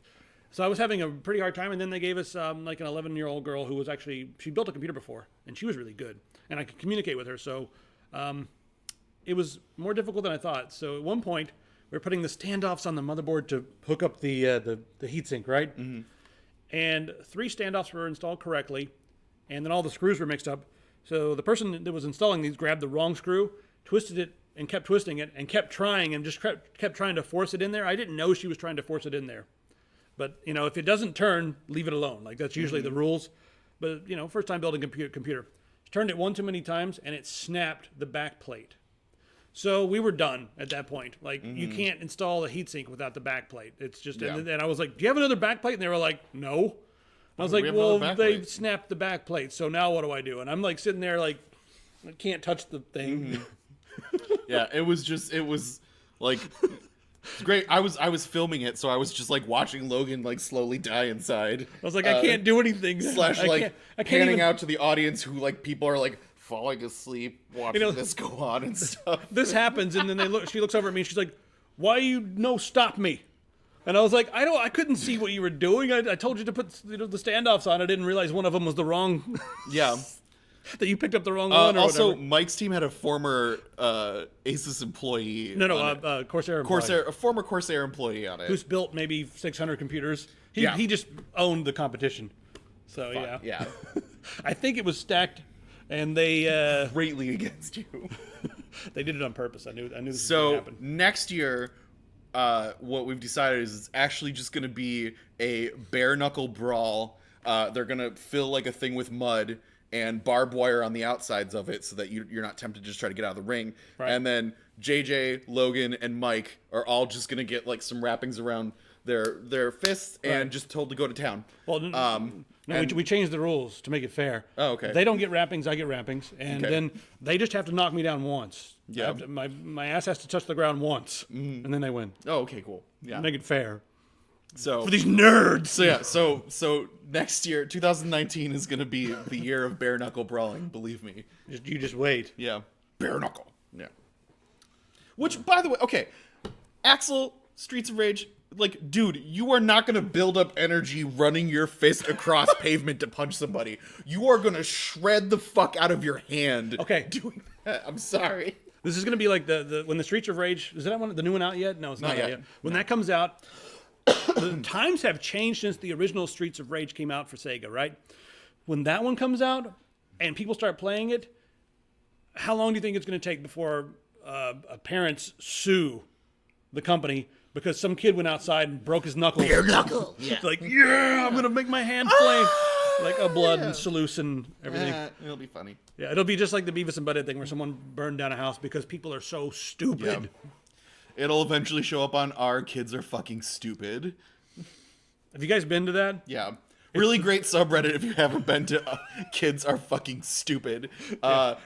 A: So I was having a pretty hard time, and then they gave us like an 11-year-old girl who was she built a computer before, and she was really good, and I could communicate with her. So it was more difficult than I thought. So at one point, we were putting the standoffs on the motherboard to hook up the heatsink, right? And 3 standoffs were installed correctly, and then all the screws were mixed up. So the person that was installing these grabbed the wrong screw, twisted it, and kept twisting it, and kept trying, and just kept trying to force it in there. I didn't know she was trying to force it in there. But, if it doesn't turn, leave it alone. Like, that's usually the rules. But, first time building a computer. She turned it one too many times, and it snapped the back plate. So we were done at that point. Like, you can't install a heatsink without the backplate. It's just, and I was like, do you have another backplate? And they were like, no. And I was like, well, they snapped the backplate. So now what do I do? And I'm like sitting there like, I can't touch the thing.
B: Yeah, it was like it's great. I was filming it, so I was just like watching Logan like slowly die inside.
A: I was like, I can't do anything.
B: Slash
A: I
B: like
A: can't
B: panning
A: even...
B: out to the audience who like people are like falling asleep watching this go on and stuff.
A: This happens, and then she looks over at me and she's like, "Why you no stop me?" And I was like, I couldn't see what you were doing. I told you to put the standoffs on. I didn't realize one of them was the wrong.
B: Yeah.
A: That you picked up the wrong one. Or
B: also,
A: whatever.
B: Mike's team had a former Asus employee.
A: Corsair.
B: A former Corsair employee on it.
A: Who's built maybe 600 computers. He just owned the competition. So,
B: Yeah.
A: I think it was stacked, and they...
B: greatly against you.
A: They did it on purpose. I knew this was
B: so,
A: going to happen.
B: next year... what we've decided is it's actually just going to be a bare knuckle brawl. They're going to fill like a thing with mud and barbed wire on the outsides of it so that you're not tempted to just try to get out of the ring. Right. And then JJ, Logan, and Mike are all just going to get like some wrappings around their fists and just told to go to town.
A: Well, we changed the rules to make it fair.
B: Oh, okay.
A: They don't get wrappings, I get wrappings. And then they just have to knock me down once.
B: Yeah.
A: My ass has to touch the ground once, and then they win.
B: Oh, okay, cool. Yeah.
A: Make it fair.
B: So
A: for these nerds.
B: So yeah, so next year, 2019 is going to be the year of bare knuckle brawling. Believe me.
A: You just wait.
B: Yeah, bare knuckle. Yeah. Which, by the way, okay, Axel, Streets of Rage, like, dude, you are not going to build up energy running your fist across pavement to punch somebody. You are going to shred the fuck out of your hand.
A: Okay,
B: doing that. I'm sorry.
A: This is going to be like the when the Streets of Rage, is that the new one out yet? No, it's not yet. When that comes out, the times have changed since the original Streets of Rage came out for Sega, right? When that one comes out and people start playing it, how long do you think it's going to take before parents sue the company because some kid went outside and broke his knuckles?
B: Bare knuckle. Yeah.
A: It's like, yeah, I'm going to make my hand flame. Like a blood and salute and everything.
B: It'll be funny.
A: Yeah, it'll be just like the Beavis and Butthead thing where someone burned down a house because people are so stupid.
B: Yeah. It'll eventually show up on Our Kids Are Fucking Stupid.
A: Have you guys been to that?
B: Yeah. Really great subreddit if you haven't been to Kids Are Fucking Stupid.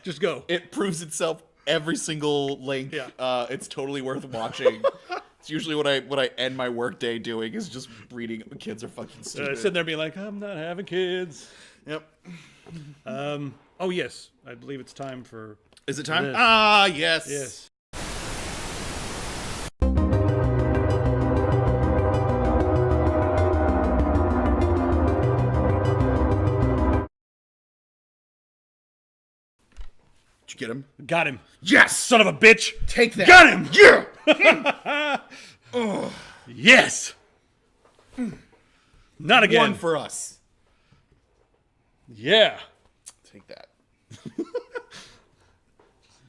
A: Just go.
B: It proves itself every single link. Yeah. It's totally worth watching. It's usually what I end my workday doing is just reading Kids Are Fucking Stupid.
A: Sitting there being like, I'm not having kids.
B: Yep.
A: Oh, yes. I believe it's time for...
B: Is it time? Ah, yes.
A: Yes.
B: Did you get him?
A: Got him.
B: Yes!
A: Son of a bitch.
B: Take that.
A: Got him.
B: Yeah!
A: Oh. Yes. Not again.
B: One for us.
A: Yeah.
B: Take that.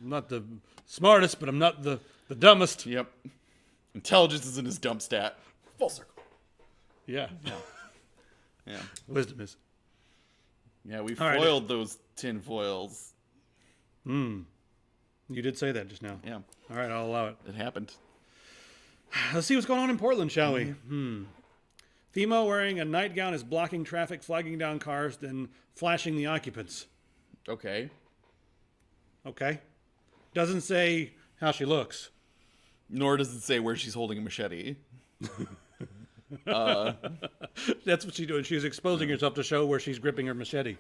A: I'm not the smartest, but I'm not the dumbest.
B: Yep. Intelligence is in his dump stat. Full circle.
A: Yeah.
B: Yeah.
A: Wisdom is.
B: Yeah, we foiled those tin foils.
A: You did say that just now.
B: Yeah.
A: All right, I'll allow it.
B: It happened.
A: Let's see what's going on in Portland, shall we? Female wearing a nightgown is blocking traffic, flagging down cars, then flashing the occupants.
B: Okay.
A: Okay. Doesn't say how she looks.
B: Nor does it say where she's holding a machete.
A: That's what she's doing. She's exposing herself to show where she's gripping her machete.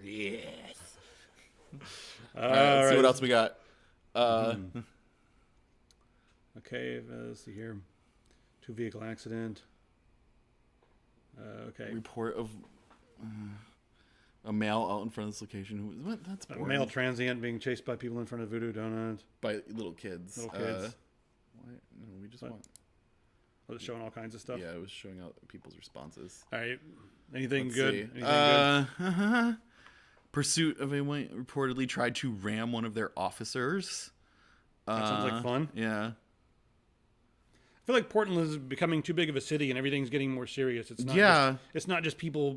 B: Yes.
A: All
B: right, let's see what else we got.
A: Okay, let's see here. 2-vehicle accident. Okay.
B: Report of a male out in front of this location. What? That's boring.
A: A male transient being chased by people in front of Voodoo Donut.
B: By little kids.
A: Little kids.
B: No, we just want...
A: Was it showing all kinds of stuff?
B: Yeah, it was showing out people's responses.
A: All right. Anything good?
B: Pursuit of a white reportedly tried to ram one of their officers.
A: That sounds like fun.
B: Yeah.
A: I feel like Portland is becoming too big of a city and everything's getting more serious. It's not it's not just people,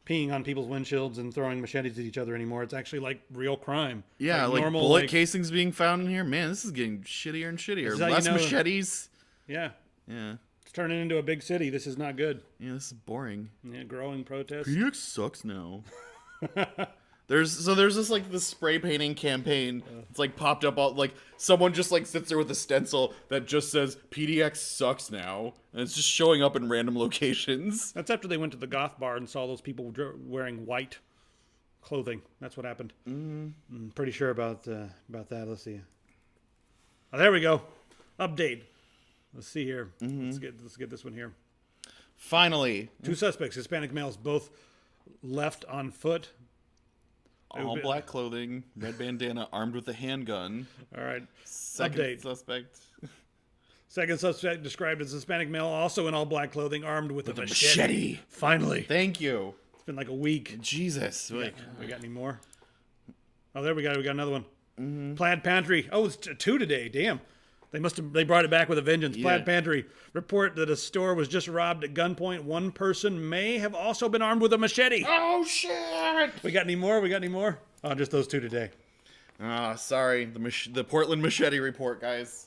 A: peeing on people's windshields and throwing machetes at each other anymore. It's actually like real crime.
B: Yeah, like normal, bullet casings being found in here. Man, this is getting shittier and shittier. Less machetes.
A: Yeah.
B: Yeah.
A: It's turning into a big city. This is not good.
B: Yeah, this is boring.
A: Yeah, growing protests.
B: PX sucks now. There's this like this spray painting campaign. It's like popped up all like someone just like sits there with a stencil that just says PDX sucks now, and it's just showing up in random locations.
A: That's after they went to the goth bar and saw those people wearing white clothing. That's what happened. I'm pretty sure about that. Let's see. Oh, there we go. Update. Let's see here. Let's get this one here.
B: Finally,
A: 2 suspects, Hispanic males, both left on foot.
B: all black clothing, red bandana, armed with a handgun.
A: All right.
B: Second
A: Update.
B: suspect.
A: Second suspect described as Hispanic male, also in all black clothing, armed with a machete.
B: machete.
A: Finally.
B: Thank you.
A: It's been like a week.
B: Jesus.
A: Yeah. We got any more? Oh, there we go. We got another one. Plaid Pantry. Oh, it's 2 today. Damn. They brought it back with a vengeance.
B: Yeah.
A: Plaid Pantry report that a store was just robbed at gunpoint. One person may have also been armed with a machete.
B: Oh shit!
A: We got any more? Oh, just those 2 today.
B: Sorry. The Portland machete report, guys.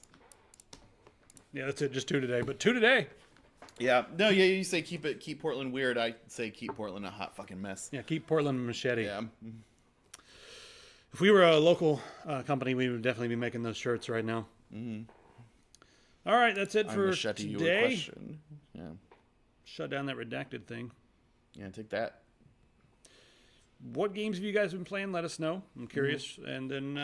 A: Yeah, that's it. Just 2 today. But 2 today.
B: Yeah. No, yeah, you say keep Portland weird. I say keep Portland a hot fucking mess.
A: Yeah, keep Portland machete.
B: Yeah.
A: If we were a local company, we would definitely be making those shirts right now. All right, that's it for
B: machete you a
A: today.
B: question. Yeah.
A: Shut down that redacted thing.
B: Yeah, take that.
A: What games have you guys been playing? Let us know. I'm curious. And then,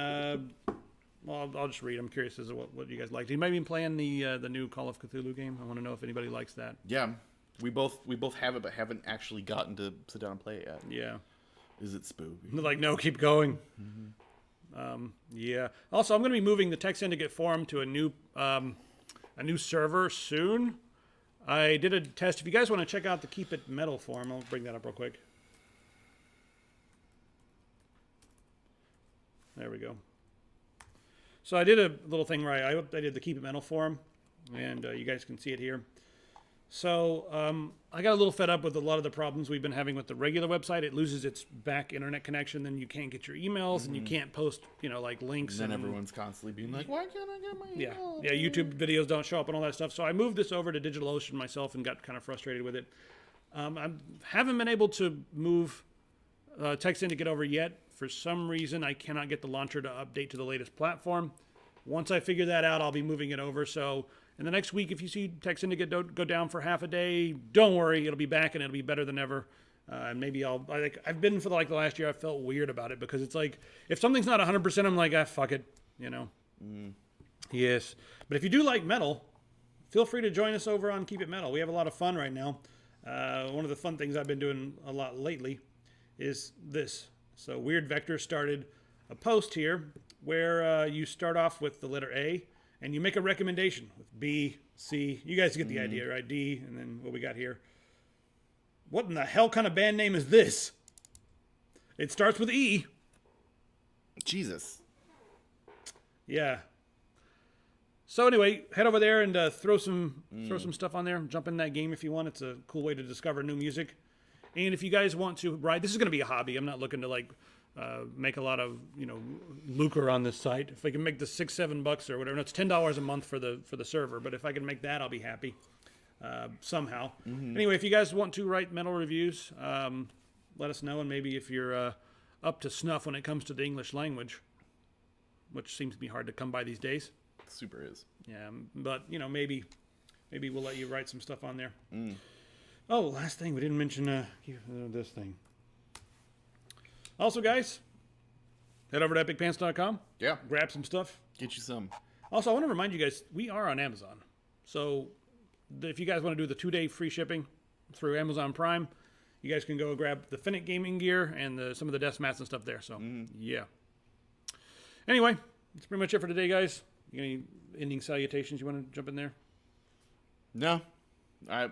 A: well, I'll just read. I'm curious as to what you guys liked. You might be playing the new Call of Cthulhu game. I want to know if anybody likes that.
B: Yeah. We both have it, but haven't actually gotten to sit down and play it yet.
A: Yeah.
B: Is it spooky?
A: They're like, no, keep going. Yeah. Also, I'm going to be moving the Tech Syndicate forum to a new server soon. I did a test. If you guys want to check out the Keep It Metal forum, I'll bring that up real quick. There we go. So I did a little thing where I did the Keep It Metal forum, and you guys can see it here. So I got a little fed up with a lot of the problems we've been having with the regular website. It loses its back internet connection, then you can't get your emails, and you can't post, like links.
B: And then everyone's constantly being like, "Why can't I get my email?"
A: Yeah, YouTube videos don't show up and all that stuff. So I moved this over to DigitalOcean myself and got kind of frustrated with it. I haven't been able to move Tech Syndicate over yet. For some reason, I cannot get the launcher to update to the latest platform. Once I figure that out, I'll be moving it over. So in the next week, if you see Tech Syndicate go down for half a day, don't worry. It'll be back and it'll be better than ever. And maybe I've been for the last year, I felt weird about it because it's like, if something's not 100%, I'm like, fuck it, Yes. But if you do like metal, feel free to join us over on Keep It Metal. We have a lot of fun right now. One of the fun things I've been doing a lot lately is this. So Weird Vector started a post here where you start off with the letter A and you make a recommendation with B, C. You guys get the idea, right? D, and then what we got here. What in the hell kind of band name is this? It starts with E.
B: Jesus.
A: Yeah. So anyway, head over there and throw some stuff on there. Jump in that game if you want. It's a cool way to discover new music. And if you guys want to ride, this is going to be a hobby. I'm not looking to make a lot of lucre on this site. If I can make the $6-7 or whatever, it's $10 a month for the server. But if I can make that, I'll be happy somehow. Anyway, if you guys want to write metal reviews, let us know. And maybe if you're up to snuff when it comes to the English language, which seems to be hard to come by these days.
B: Super is.
A: Yeah, but maybe we'll let you write some stuff on there. Oh, last thing, we didn't mention this thing. Also, guys, head over to epicpants.com.
B: Yeah.
A: Grab some stuff.
B: Get you some.
A: Also, I want to remind you guys, we are on Amazon. So if you guys want to do the 2-day free shipping through Amazon Prime, you guys can go grab the Finnick gaming gear and some of the desk mats and stuff there. So, yeah. Anyway, that's pretty much it for today, guys. You got any ending salutations you want to jump in there?
B: No. I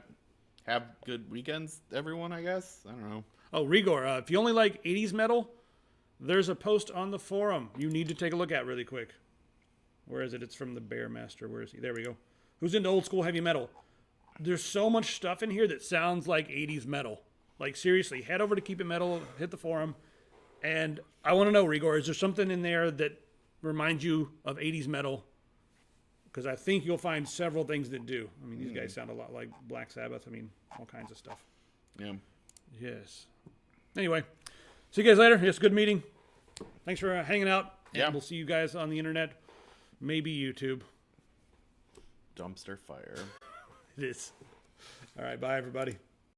B: have good weekends, everyone, I guess. I don't know.
A: Oh, Rigor, if you only like 80s metal, there's a post on the forum you need to take a look at really quick. Where is it? It's from the Bearmaster. Where is he? There we go. Who's into old school heavy metal? There's so much stuff in here that sounds like 80s metal. Like, seriously, head over to Keep It Metal, hit the forum, and I want to know, Rigor, is there something in there that reminds you of 80s metal? Because I think you'll find several things that do. I mean, these guys sound a lot like Black Sabbath. I mean, all kinds of stuff.
B: Yeah.
A: Yes. Anyway, See you guys later. It's a good meeting. Thanks for hanging out.
B: Yeah.
A: And we'll see you guys on the internet. Maybe YouTube.
B: Dumpster fire.
A: It is. All right. Bye, everybody.